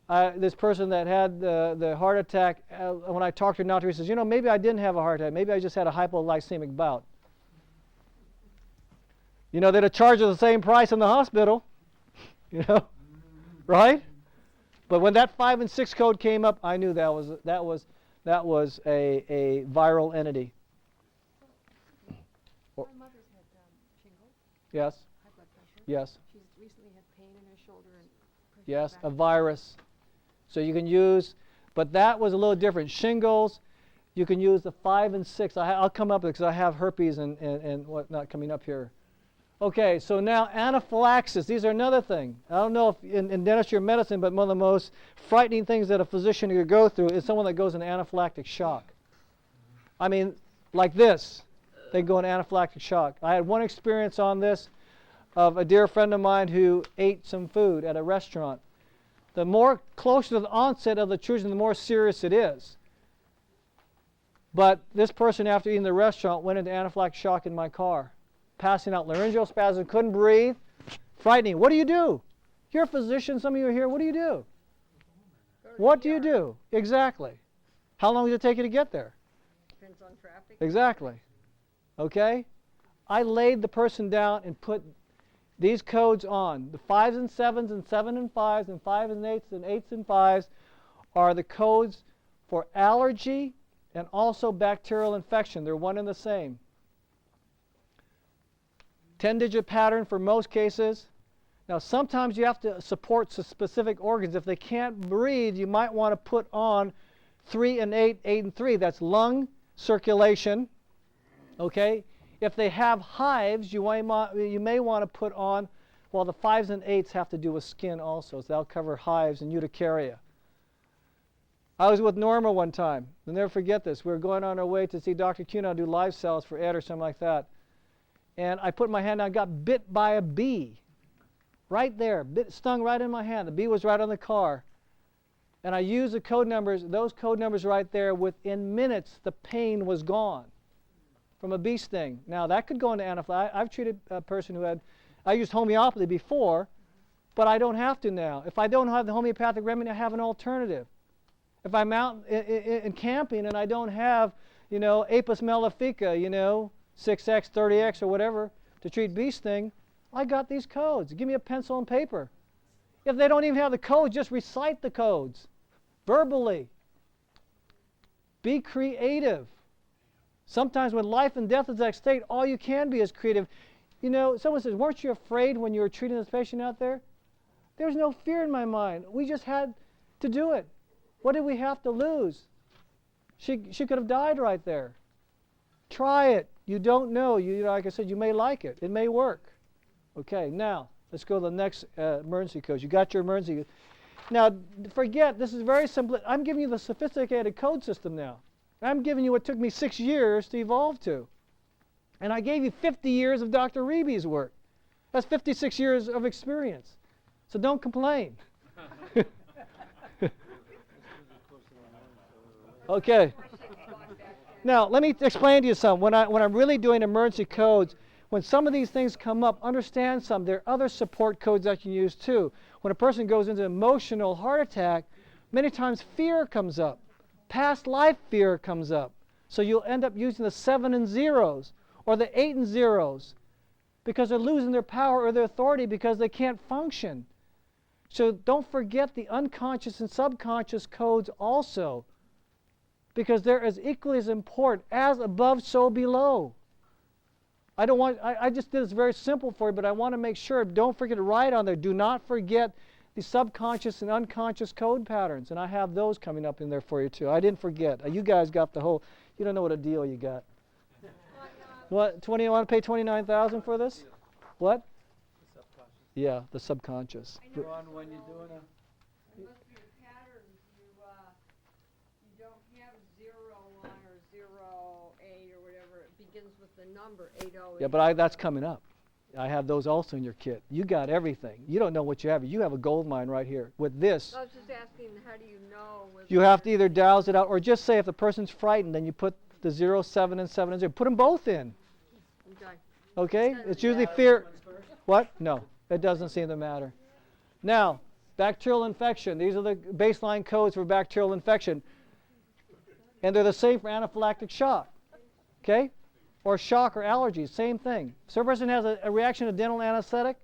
this person that had the heart attack, when I talked to her doctor, he says, you know, maybe I didn't have a heart attack. Maybe I just had a hypoglycemic bout. You know, they'd charge her the same price in the hospital, you know, right? But when that 5 and 6 code came up, I knew that was a viral entity.
My mother's had shingles.
Yes.
High blood pressure.
Yes.
She's recently had pain in her shoulder and pressure.
Yes, a virus. So you can use, but that was a little different. Shingles, you can use the 5 and 6. I'll come up because I have herpes and whatnot coming up here. Okay, so now anaphylaxis. These are another thing. I don't know if in dentistry or medicine, but one of the most frightening things that a physician could go through is someone that goes in anaphylactic shock. I mean, like this. They go in anaphylactic shock. I had one experience on this of a dear friend of mine who ate some food at a restaurant. The more closer to the onset of the intrusion, the more serious it is. But this person, after eating the restaurant, went into anaphylactic shock in my car. Passing out, laryngeal spasm, couldn't breathe. Frightening. What do you do? You're a physician, some of you are here. What do you do? What do you do? Exactly. How long does it take you to get there?
Depends on traffic.
Exactly. Okay? I laid the person down and put these codes on. The 5s and 7s and 7 and 5s and 5 and 8s and 8s and 5s are the codes for allergy and also bacterial infection. They're one and the same. 10-digit pattern for most cases. Now sometimes you have to support specific organs. If they can't breathe, you might want to put on 3 and 8, 8 and 3. That's lung circulation. Okay? If they have hives, you may want to put on, well, the 5s and 8s have to do with skin also, so that'll cover hives and urticaria. I was with Norma one time. I'll never forget this. We were going on our way to see Dr. Cunha do live cells for Ed or something like that. And I put my hand down, got bit by a bee. Right there, stung right in my hand. The bee was right on the car. And I used the code numbers, those code numbers right there. Within minutes, the pain was gone from a bee sting. Now, that could go into anaphylaxis. I've treated a person who had, I used homeopathy before, but I don't have to now. If I don't have the homeopathic remedy, I have an alternative. If I'm out in camping and I don't have, Apis mellifica, 6X, 30X, or whatever, to treat bee sting, I got these codes. Give me a pencil and paper. If they don't even have the codes, just recite the codes verbally. Be creative. Sometimes when life and death is at stake, all you can be is creative. Someone says, weren't you afraid when you were treating this patient out there? There was no fear in my mind. We just had to do it. What did we have to lose? She could have died right there. Try it. You don't know. Like I said, you may like it. It may work. Okay, now let's go to the next emergency code. You got your emergency. Now, forget, this is very simple. I'm giving you the sophisticated code system now. I'm giving you what took me 6 years to evolve to. And I gave you 50 years of Dr. Reeby's work. That's 56 years of experience. So don't complain. Okay. Now, let me explain to you something. When I'm really doing emergency codes, when some of these things come up, understand something. There are other support codes that you can use too. When a person goes into emotional heart attack, many times fear comes up. Past life fear comes up. So you'll end up using the 7 and 0s or the 8 and 0s because they're losing their power or their authority because they can't function. So don't forget the unconscious and subconscious codes also, because they're as equally as important. As above, so below. I just did this very simple for you, but I want to make sure, don't forget to write on there. Do not forget the subconscious and unconscious code patterns, and I have those coming up in there for you too. I didn't forget. You guys got the whole, you don't know what a deal you got. What, you want to pay $29,000 for this? What? The subconscious. Yeah, the subconscious.
Ron, when you're doing must be a pattern. You don't have 01 or 08 or whatever. It begins with the number 80.
Yeah, but that's coming up. I have those also in your kit. You got everything. You don't know what you have. You have a gold mine right here. With this,
I was just asking, how do you know?
you have to either douse it out or just say if the person's frightened, then you put the 0, 7, and 7 and 0. Put them both in. Okay? It's usually fear. What? No, it doesn't seem to matter. Now, bacterial infection. These are the baseline codes for bacterial infection. And they're the same for anaphylactic shock. Okay? Or shock or allergies, same thing. So a person has a reaction to dental anesthetic,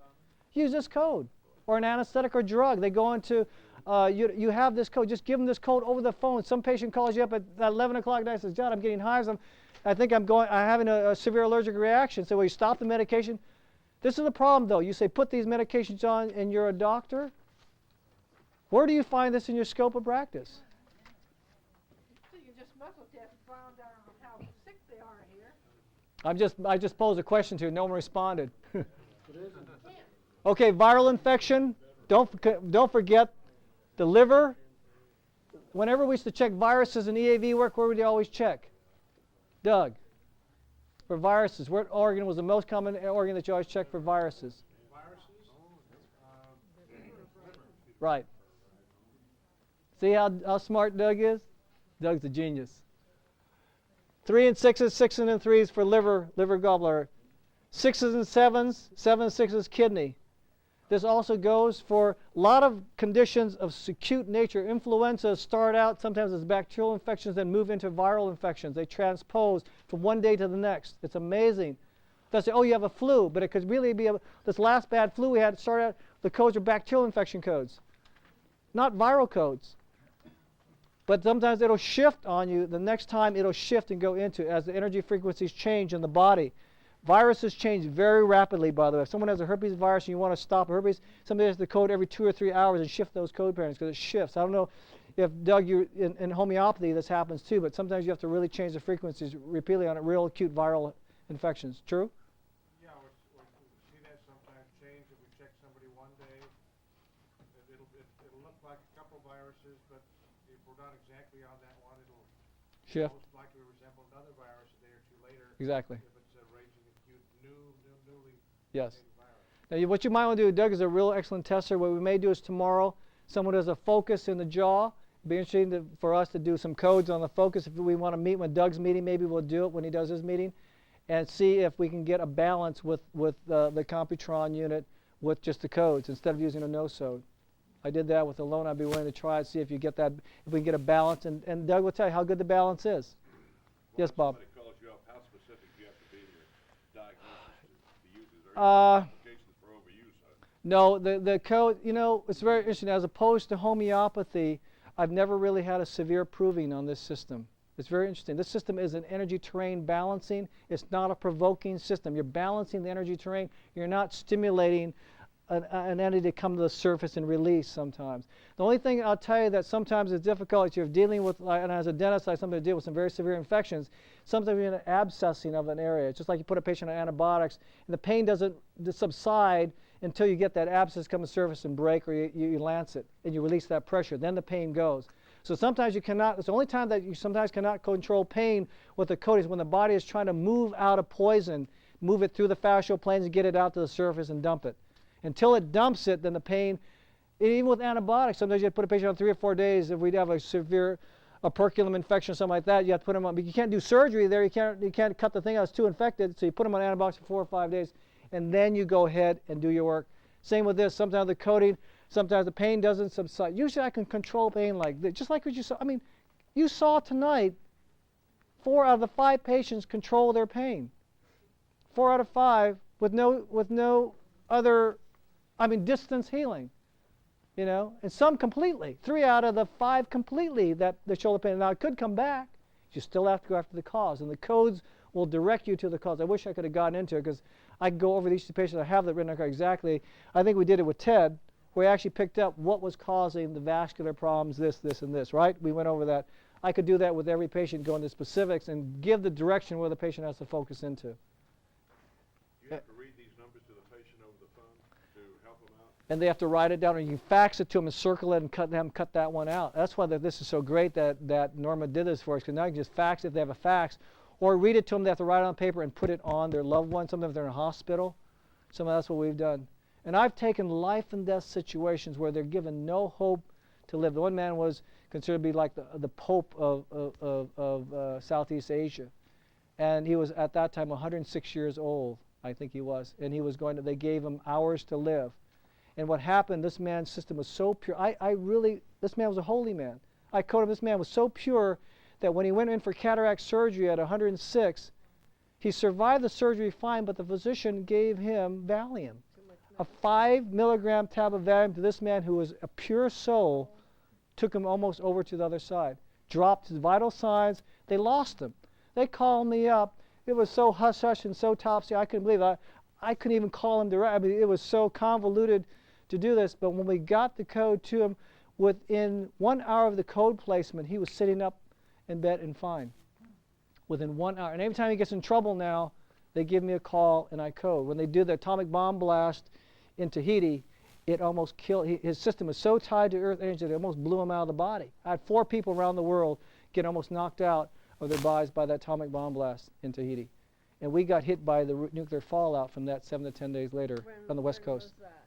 use this code. Or an anesthetic or drug. They go into, you have this code. Just give them this code over the phone. Some patient calls you up at 11 o'clock at night and says, John, I'm getting hives. I'm having a severe allergic reaction. So will you stop the medication? This is the problem, though. You say, put these medications on, and you're a doctor. Where do you find this in your scope of practice?
So you just muscle test and find out how sick they are here.
I just posed a question to you. No one responded. Okay, viral infection. Don't forget the liver. Whenever we used to check viruses in EAV work, where would you always check? Doug. For viruses, what organ was the most common organ that you always check for viruses? Right. See how smart Doug is? Doug's a genius. 3 and 6s, 6s and 3s for liver gallbladder. 6s and 7s, 7 and 6s kidney. This also goes for a lot of conditions of acute nature. Influenza start out sometimes as bacterial infections, then move into viral infections. They transpose from one day to the next. It's amazing. They'll say, oh, you have a flu, but it could really be this last bad flu we had started out, the codes are bacterial infection codes, not viral codes. But sometimes it'll shift on you. The next time it'll shift and go into as the energy frequencies change in the body. Viruses change very rapidly, by the way. If someone has a herpes virus and you want to stop herpes, somebody has to code every 2 or 3 hours and shift those code pairings because it shifts. I don't know if, Doug, you in homeopathy this happens too, but sometimes you have to really change the frequencies repeatedly on real acute viral infections. True?
Yeah, we see that sometimes change. If we check somebody one day, it'll look like a couple viruses, but if we're not exactly on that one, it'll
Shift.
most likely resemble another virus a day or two later.
Exactly.
If it's a raging acute, newly
Yes.
mutated virus.
Now, what you might want to do, Doug, is a real excellent tester. What we may do is tomorrow, someone has a focus in the jaw. It'd be interesting for us to do some codes on the focus. If we want to meet when Doug's meeting, maybe we'll do it when he does his meeting, and see if we can get a balance with the Computron unit with just the codes instead of using a no-sode. I did that with Alone. I'd be willing to try it, see if you get that, if we can get a balance. And Doug will tell you how good the balance is.
Well,
Yes, Bob.
If somebody calls you up, how specific do you have to be in your diagnosis to use it? Is there any applications for overuse?
No, the code, you know, it's very interesting. As opposed to homeopathy, I've never really had a severe proving on this system. It's very interesting. This system is an energy terrain balancing. It's not a provoking system. You're balancing the energy terrain. You're not stimulating an entity to come to the surface and release sometimes. The only thing I'll tell you that sometimes is difficult is you're dealing with, and as a dentist, I sometimes deal with some very severe infections. Sometimes you're in an abscessing of an area. It's just like you put a patient on antibiotics, and the pain doesn't subside until you get that abscess come to the surface and break, or you lance it, and you release that pressure. Then the pain goes. So sometimes you cannot, it's the only time that you sometimes cannot control pain with the code is when the body is trying to move out a poison, move it through the fascial planes and get it out to the surface and dump it. Until it dumps it, then the pain, even with antibiotics, sometimes you have to put a patient on 3 or 4 days. If we'd have a severe operculum infection or something like that, you have to put them on, but you can't do surgery there. You can't cut the thing out, it's too infected, so you put them on antibiotics for 4 or 5 days, and then you go ahead and do your work. Same with this, sometimes the coating, sometimes the pain doesn't subside. Usually I can control pain like this, just like what you saw. I mean, you saw tonight 4 out of the 5 patients control their pain. 4 out of 5 with no other, distance healing, you know, and some completely. 3 out of the 5 completely that the shoulder pain. Now it could come back. You still have to go after the cause, and the codes will direct you to the cause. I wish I could have gotten into it because I could go over each patient. I have that written down exactly. I think we did it with Ted, where we actually picked up what was causing the vascular problems, this, and this, right? We went over that. I could do that with every patient, go into specifics, and give the direction where the patient has to focus into.
You have to read these numbers to the patient over the phone to help them out?
And they have to write it down, or you can fax it to them and circle it and cut that one out. That's why this is so great that Norma did this for us, because now you can just fax it if they have a fax, or read it to them. They have to write it on paper and put it on their loved one. Sometimes if they're in a hospital. Sometimes that's what we've done. And I've taken life and death situations where they're given no hope to live. The one man was considered to be like the Pope of Southeast Asia. And he was at that time 106 years old, I think he was. And he was they gave him hours to live. And what happened, this man's system was so pure. This man was a holy man. I quote him, this man was so pure that when he went in for cataract surgery at 106, he survived the surgery fine, but the physician gave him Valium. A 5 milligram tab of Valium to this man who was a pure soul, took him almost over to the other side. Dropped his vital signs. They lost him. They called me up. It was so hush-hush and so topsy, I couldn't believe it. I couldn't even call him direct. It was so convoluted to do this. But when we got the code to him, within 1 hour of the code placement, he was sitting up in bed and fine. Within 1 hour. And every time he gets in trouble now, they give me a call and I code. When they did the atomic bomb blast in Tahiti, it almost killed, his system was so tied to earth energy that it almost blew him out of the body. I had 4 people around the world get almost knocked out of their bodies by that atomic bomb blast in Tahiti. And we got hit by the nuclear fallout from that 7 to 10 days later on the West Coast.
Was that?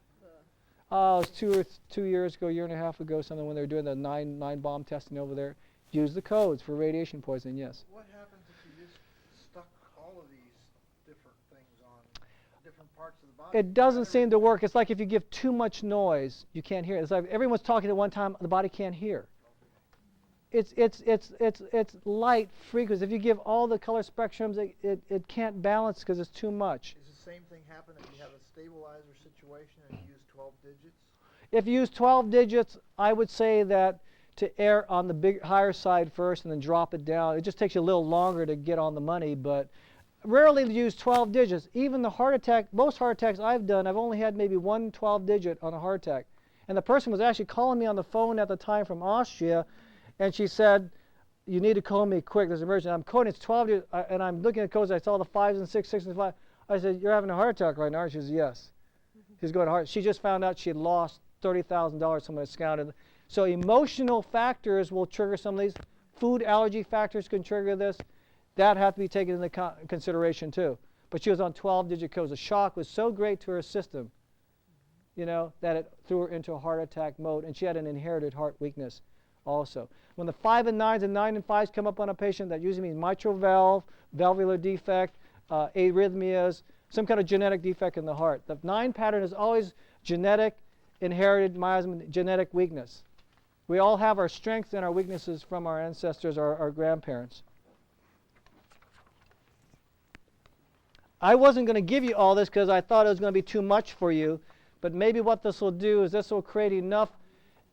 It was 2 years ago, 1.5 years ago, something, when they were doing the 9 bomb testing over there. Use the codes for radiation poisoning, yes.
What happens if you just stuck all of these different things on different parts of the body.
It doesn't seem to work. It's like if you give too much noise, you can't hear it. It's like everyone's talking at one time, the body can't hear. It's light frequency. If you give all the color spectrums, it can't balance because it's too much.
Does the same thing happen if you have a stabilizer situation and you use 12 digits?
If you use 12 digits, I would say that to err on the higher side first and then drop it down. It just takes you a little longer to get on the money, but rarely use 12 digits. Even the heart attack, most heart attacks I've done, I've only had maybe one 12 digit on a heart attack. And the person was actually calling me on the phone at the time from Austria, and she said, you need to call me quick, there's an emergency. I'm coding, it's 12 digits, and I'm looking at codes, I saw the 5s and 6s and 5. I said, you're having a heart attack right now? She says, yes. She's going to heart. She just found out she had lost $30,000, someone had scouted. So emotional factors will trigger some of these. Food allergy factors can trigger this. That has to be taken into consideration too. But she was on 12-digit codes. The shock was so great to her system, you know, that it threw her into a heart attack mode. And she had an inherited heart weakness also. When the 5 and 9s and 9 and 5s come up on a patient, that usually means mitral valve, valvular defect, arrhythmias, some kind of genetic defect in the heart. The 9 pattern is always genetic, inherited miasma, genetic weakness. We all have our strengths and our weaknesses from our ancestors, our grandparents. I wasn't going to give you all this because I thought it was going to be too much for you, but maybe what this will do is this will create enough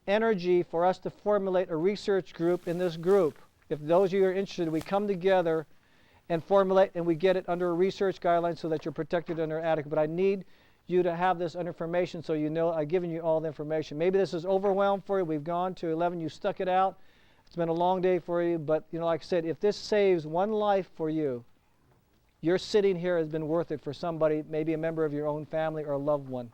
energy for us to formulate a research group in this group. If those of you are interested, we come together and formulate and we get it under a research guideline so that you're protected under ADIC. But I need you to have this information so you know I've given you all the information. Maybe this is overwhelmed for you. We've gone to 11. You stuck it out. It's been a long day for you. But, you know, like I said, if this saves one life for you, your sitting here has been worth it for somebody, maybe a member of your own family or a loved one.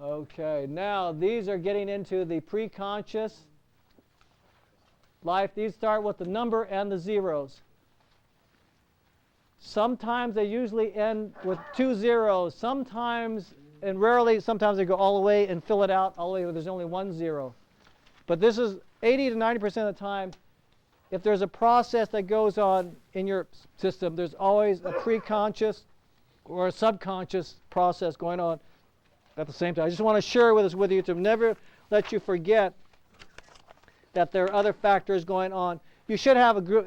Okay, now these are getting into the pre-conscious life. These start with the number and the zeros. Sometimes they usually end with 2 zeros. Sometimes, and rarely, sometimes they go all the way and fill it out all the way where there's only 1 0. But this is 80 to 90% of the time. If there's a process that goes on in your system, there's always a pre-conscious or a subconscious process going on at the same time. I just want to share with you to never let you forget that there are other factors going on. You should have a group.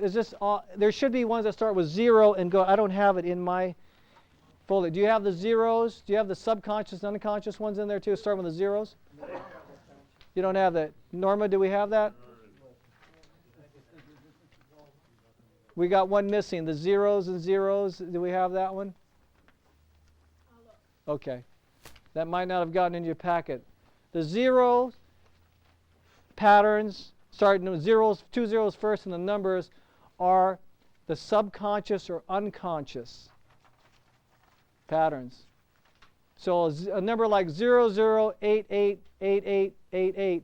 There should be ones that start with 0 and go. I don't have it in my folder. Do you have the zeros? Do you have the subconscious and unconscious ones in there too? Start with the zeros? You don't have that. Norma, do we have that? We got one missing. The zeros and zeros. Do we have that one? Okay. That might not have gotten in your packet. The zero patterns, starting with zeros, 2 zeros first, and the numbers are the subconscious or unconscious patterns. So a number like 00888888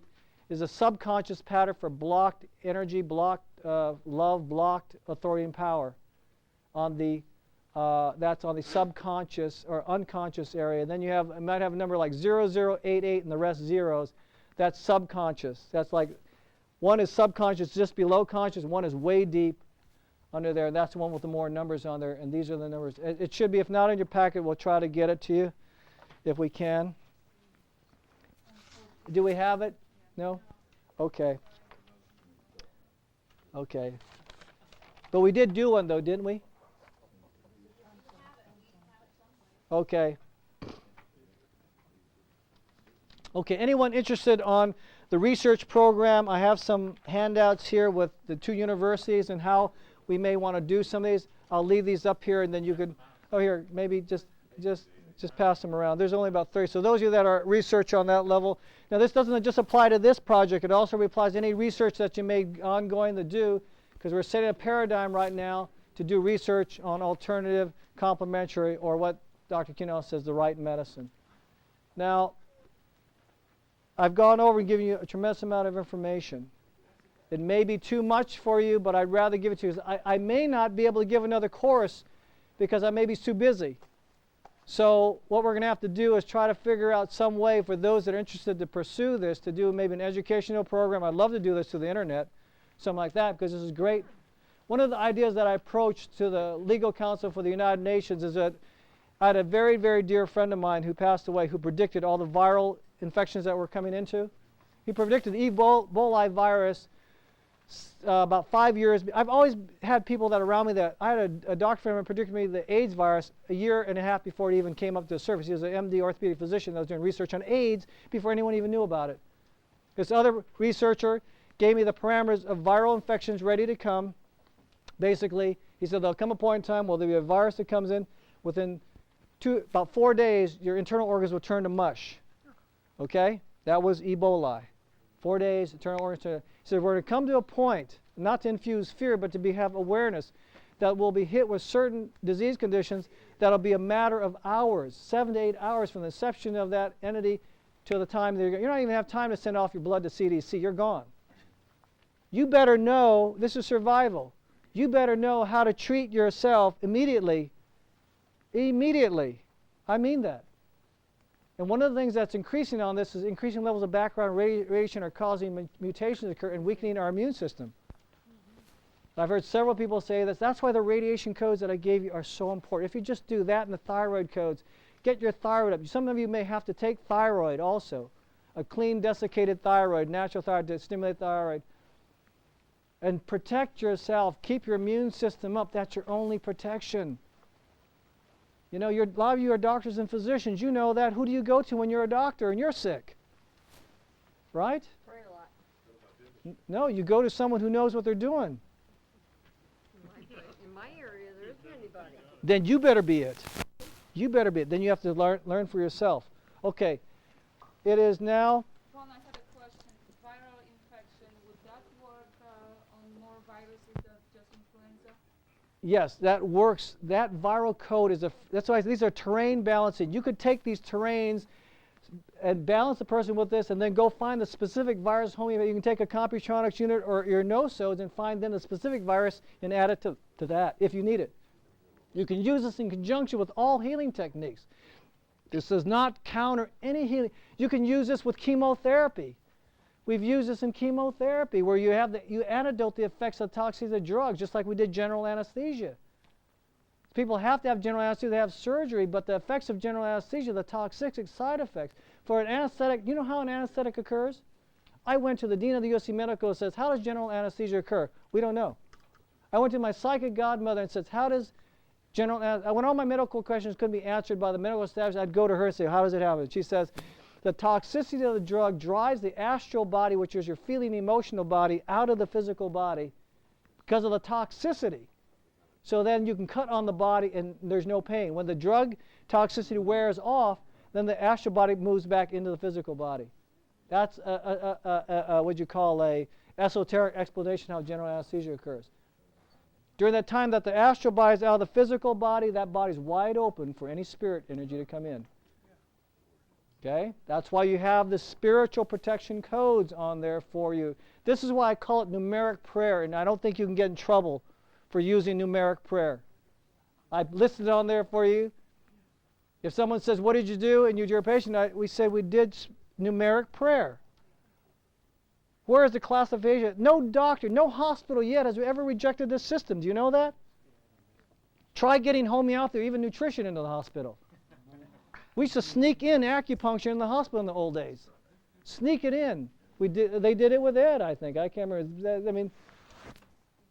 is a subconscious pattern for blocked energy, blocked love, blocked authority and power. That's on the subconscious or unconscious area. Then you might have a number like 0088 and the rest zeros. That's subconscious. That's like one is subconscious just below conscious, one is way deep under there. That's the one with the more numbers on there, and these are the numbers. It should be, if not in your packet, we'll try to get it to you if we can. Do we have it? No? Okay. Okay. But we did do one though, didn't we? Okay. Okay, anyone interested on the research program? I have some handouts here with the 2 universities and how we may want to do some of these. I'll leave these up here and then you could, oh here, maybe just pass them around. There's only about 30. So those of you that are research on that level. Now this doesn't just apply to this project. It also applies to any research that you may ongoing to do, because we're setting a paradigm right now to do research on alternative, complementary, or what Dr. Kinell says, the right medicine. Now, I've gone over and given you a tremendous amount of information. It may be too much for you, but I'd rather give it to you. I may not be able to give another course because I may be too busy. So what we're going to have to do is try to figure out some way for those that are interested to pursue this, to do maybe an educational program. I'd love to do this through the internet, something like that, because this is great One of the ideas that I approached to the Legal Council for the United Nations is that I had a very, very dear friend of mine who passed away who predicted all the viral infections that we're coming into. He predicted the Ebola virus about 5 years. I've always had people that are around me that I had a doctor friend who predicted me the AIDS virus a year and a half before it even came up to the surface. He was an MD orthopedic physician that was doing research on AIDS before anyone even knew about it. This other researcher gave me the parameters of viral infections ready to come. Basically, he said there'll come a point in time where there'll be a virus that comes in within about 4 days, your internal organs will turn to mush. Okay? That was Ebola. 4 days, internal organs turn. He said we're going to come to a point, not to infuse fear, but to have awareness that we'll be hit with certain disease conditions that'll be a matter of hours, 7 to 8 hours from the inception of that entity to the time that you don't even have time to send off your blood to CDC. You're gone. You better know, this is survival. You better know how to treat yourself immediately. Immediately. I mean that. And one of the things that's increasing on this is increasing levels of background radiation are causing mutations to occur and weakening our immune system. I've heard several people say this. That's why the radiation codes that I gave you are so important. If you just do that and the thyroid codes, get your thyroid up. Some of you may have to take thyroid also. A clean, desiccated thyroid, natural thyroid to stimulate thyroid. And protect yourself. Keep your immune system up. That's your only protection. You know, a lot of you are doctors and physicians. You know that. Who do you go to when you're a doctor and you're sick? Right?
Pray a lot.
No, you go to someone who knows what they're doing.
In my area, there isn't anybody.
Then you better be it. You better be it. Then you have to learn for yourself. Okay. It is now.
Vaughn, I had a question. Viral infection, would that work on more viruses than just influenza?
Yes, that works. That viral code is that's why these are terrain balancing. You could take these terrains and balance the person with this and then go find the specific virus homeopathy. You can take a Computronics unit or your nosodes and find then the specific virus and add it to that if you need it. You can use this in conjunction with all healing techniques. This does not counter any healing. You can use this with chemotherapy. We've used this in chemotherapy where you antidote the effects of toxicity of drugs, just like we did general anesthesia. People have to have general anesthesia, they have surgery, but the effects of general anesthesia, the toxic side effects. For an anesthetic, you know how an anesthetic occurs? I went to the dean of the USC Medical and says, how does general anesthesia occur? We don't know. I went to my psychic godmother and says, how does general anesthesia, when all my medical questions couldn't be answered by the medical establishment, I'd go to her and say, how does it happen? She says, the toxicity of the drug drives the astral body, which is your feeling emotional body, out of the physical body because of the toxicity. So then you can cut on the body and there's no pain. When the drug toxicity wears off, then the astral body moves back into the physical body. That's what you call a esoteric explanation how general anesthesia occurs. During that time that the astral body is out of the physical body, that body's wide open for any spirit energy to come in. Okay? That's why you have the spiritual protection codes on there for you. This is why I call it numeric prayer, and I don't think you can get in trouble for using numeric prayer. I've listed it on there for you. If someone says, what did you do? And you're a patient, we say we did numeric prayer. Where is the classification? No doctor, no hospital yet has ever rejected this system. Do you know that? Try getting homeopathy or even nutrition into the hospital. We used to sneak in acupuncture in the hospital in the old days. Sneak it in. They did it with Ed, I think. I can't remember. I mean,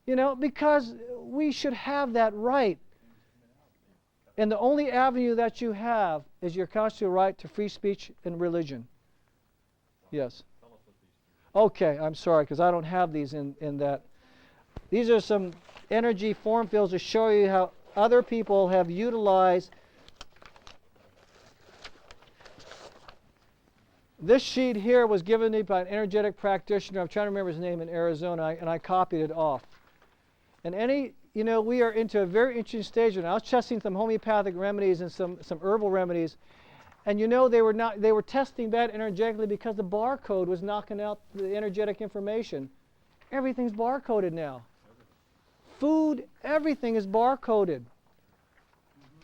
you know, because we should have that right. And the only avenue that you have is your constitutional right to free speech and religion. Yes. Okay, I'm sorry, because I don't have these in that. These are some energy form fields to show you how other people have utilized. This sheet here was given to me by an energetic practitioner. I'm trying to remember his name in Arizona, and I copied it off. And we are into a very interesting stage. And I was testing some homeopathic remedies and some herbal remedies. And they were testing that energetically because the barcode was knocking out the energetic information. Everything's barcoded now. Food, everything is barcoded.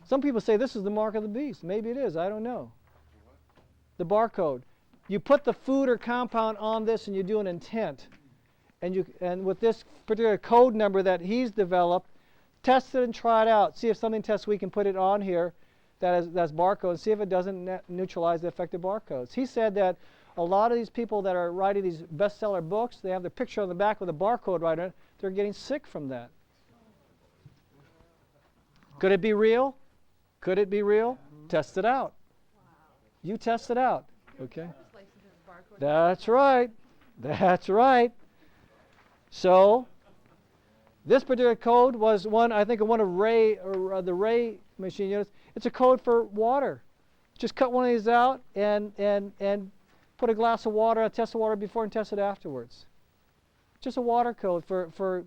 Some people say this is the mark of the beast. Maybe it is, I don't know. The barcode. You put the food or compound on this and you do an intent. and with this particular code number that he's developed, test it and try it out. See if something tests we can put it on here that's barcode, and see if it doesn't neutralize the effective barcodes. He said that a lot of these people that are writing these bestseller books, they have their picture on the back with a barcode right on it. They're getting sick from that. Could it be real? Could it be real? Test it out. You test it out. Okay? That's right. That's right. So, this particular code was one, I think, of one of the Ray machine units. It's a code for water. Just cut one of these out and put a glass of water, test the water before and test it afterwards. Just a water code for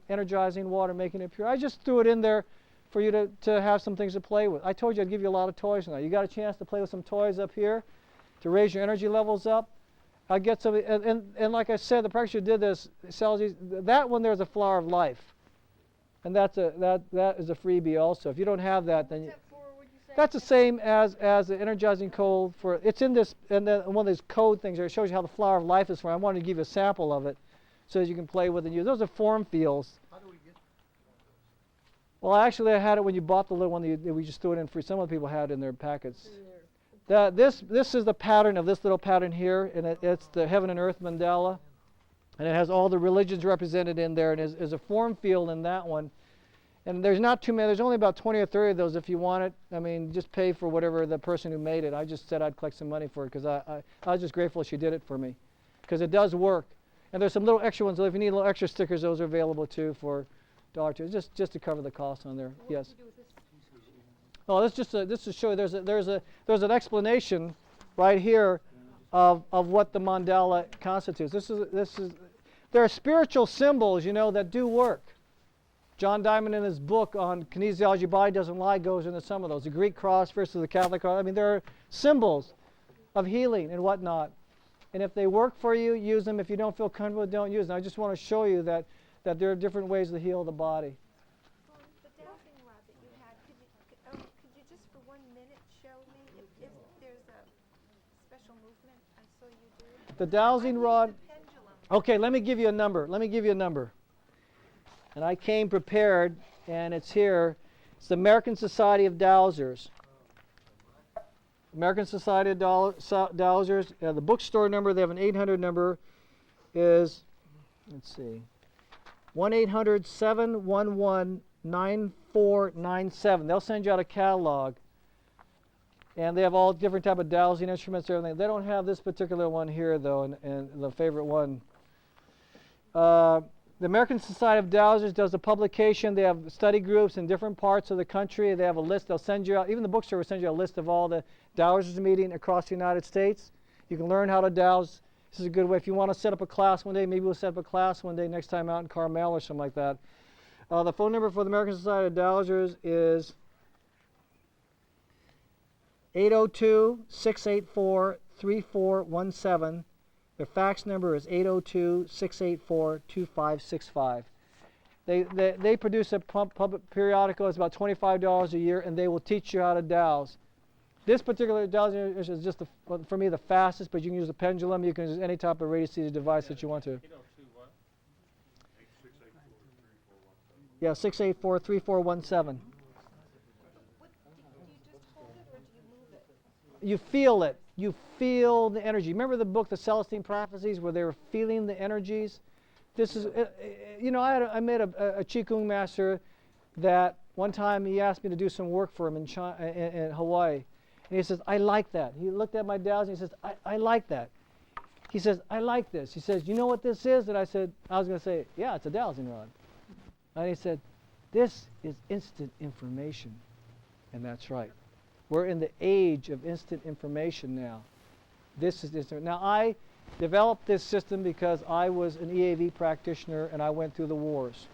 energizing water, making it pure. I just threw it in there for you to have some things to play with. I told you I'd give you a lot of toys tonight. You got a chance to play with some toys up here to raise your energy levels up. I'll get some, and like I said, the practitioner did this, that one there's a flower of life. And that is a freebie also. If you don't have that, then that's the same as the energizing code for, it's in this, and then one of these code things there, it shows you how the flower of life is formed. I wanted to give you a sample of it so that you can play with and use. Those are form fields.
How do we get?
Well, actually, I had it when you bought the little one. We just threw it in free. Some of the people had it in their packets. This is the pattern of this little pattern here, and it's the Heaven and Earth mandala, and it has all the religions represented in there, and is a form field in that one. And there's not too many. There's only about 20 or 30 of those if you want it. I mean, just pay for whatever the person who made it. I just said I'd collect some money for it because I was just grateful she did it for me, because it does work. And there's some little extra ones. So if you need little extra stickers, those are available too for $1. Just to cover the cost on there. What yes. Oh, this to show you there's an explanation right here of what the mandala constitutes. There are spiritual symbols, that do work. John Diamond in his book on kinesiology, body doesn't lie, goes into some of those. The Greek cross versus the Catholic cross. I mean, there are symbols of healing and whatnot. And if they work for you, use them. If you don't feel comfortable, don't use them. I just want to show you that there are different ways to heal the body.
The dowsing rod that you had, could you just for 1 minute show me if there's a special movement I saw you do?
The dowsing rod. Okay, let me give you a number. And I came prepared, and it's here. It's the American Society of Dowsers. American Society of Dowsers. The bookstore number, they have an 800 number, is, let's see, 1-800-711-9497. They'll send you out a catalog. And they have all different type of dowsing instruments and everything. They don't have this particular one here, though, and the favorite one. The American Society of Dowsers does a publication. They have study groups in different parts of the country. They have a list. They'll send you out. Even the bookstore will send you a list of all the dowsers meeting across the United States. You can learn how to dowse. This is a good way. If you want to set up a class one day, maybe we'll set up a class one day next time out in Carmel or something like that. The phone number for the American Society of Dowsers is 802-684-3417. Their fax number is 802-684-2565. They produce a public periodical. It's about $25 a year, and they will teach you how to dowse. This particular dowsing is just, for me, the fastest, but you can use a pendulum. You can use any type of radiation device that you want to. Yeah, 684-3417. You feel it. You feel the energy. Remember the book, The Celestine Prophecies, where they were feeling the energies? This is, I met a Qigong master that one time he asked me to do some work for him in Hawaii. And he says, I like that. He looked at my dowsing and he says, I like that. He says, I like this. He says, you know what this is? And I said, I was going to say, yeah, it's a dowsing rod. And he said, this is instant information. And that's right. We're in the age of instant information now. This is instant. Now, I developed this system because I was an EAV practitioner and I went through the wars.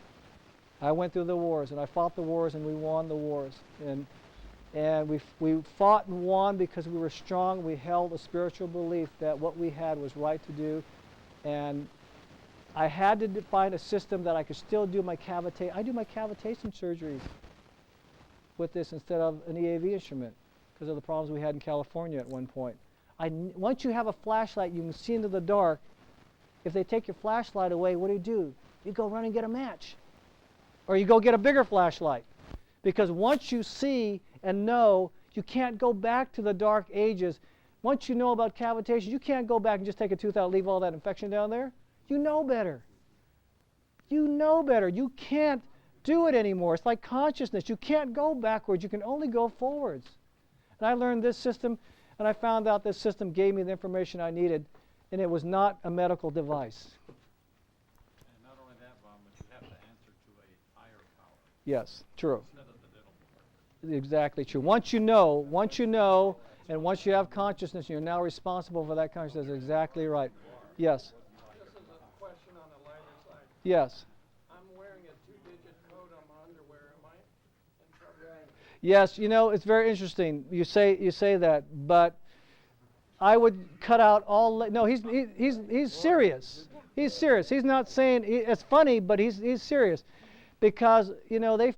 I went through the wars and I fought the wars and we won the wars. And we fought and won because we were strong. We held a spiritual belief that what we had was right to do. And I had to find a system that I could still do my cavitation. I do my cavitation surgeries with this instead of an EAV instrument because of the problems we had in California at one point. Once you have a flashlight, you can see into the dark. if they take your flashlight away, what do? You go run and get a match. Or you go get a bigger flashlight. Because once you see and know, you can't go back to the dark ages. Once you know about cavitation, you can't go back and just take a tooth out and leave all that infection down there. You know better. You know better. You can't do it anymore. It's like consciousness. You can't go backwards. You can only go forwards. And I learned this system, and I found out this system gave me the information I needed, and it was not a medical device.
And not only that, Vaughn, but you have to answer to a higher power.
Yes, true.
Instead of the little.
Exactly true. Once you know, and once you have consciousness, you're now responsible for that consciousness. That's exactly right. Yes.
This is a question on the lighter side.
Yes.
I'm wearing a 2-digit code on my underwear. Am I in trouble?
Yes, you know, it's very interesting. You say that, but I would cut out all. No, he's serious. He's serious. He's not saying it's funny, but he's serious, because you know they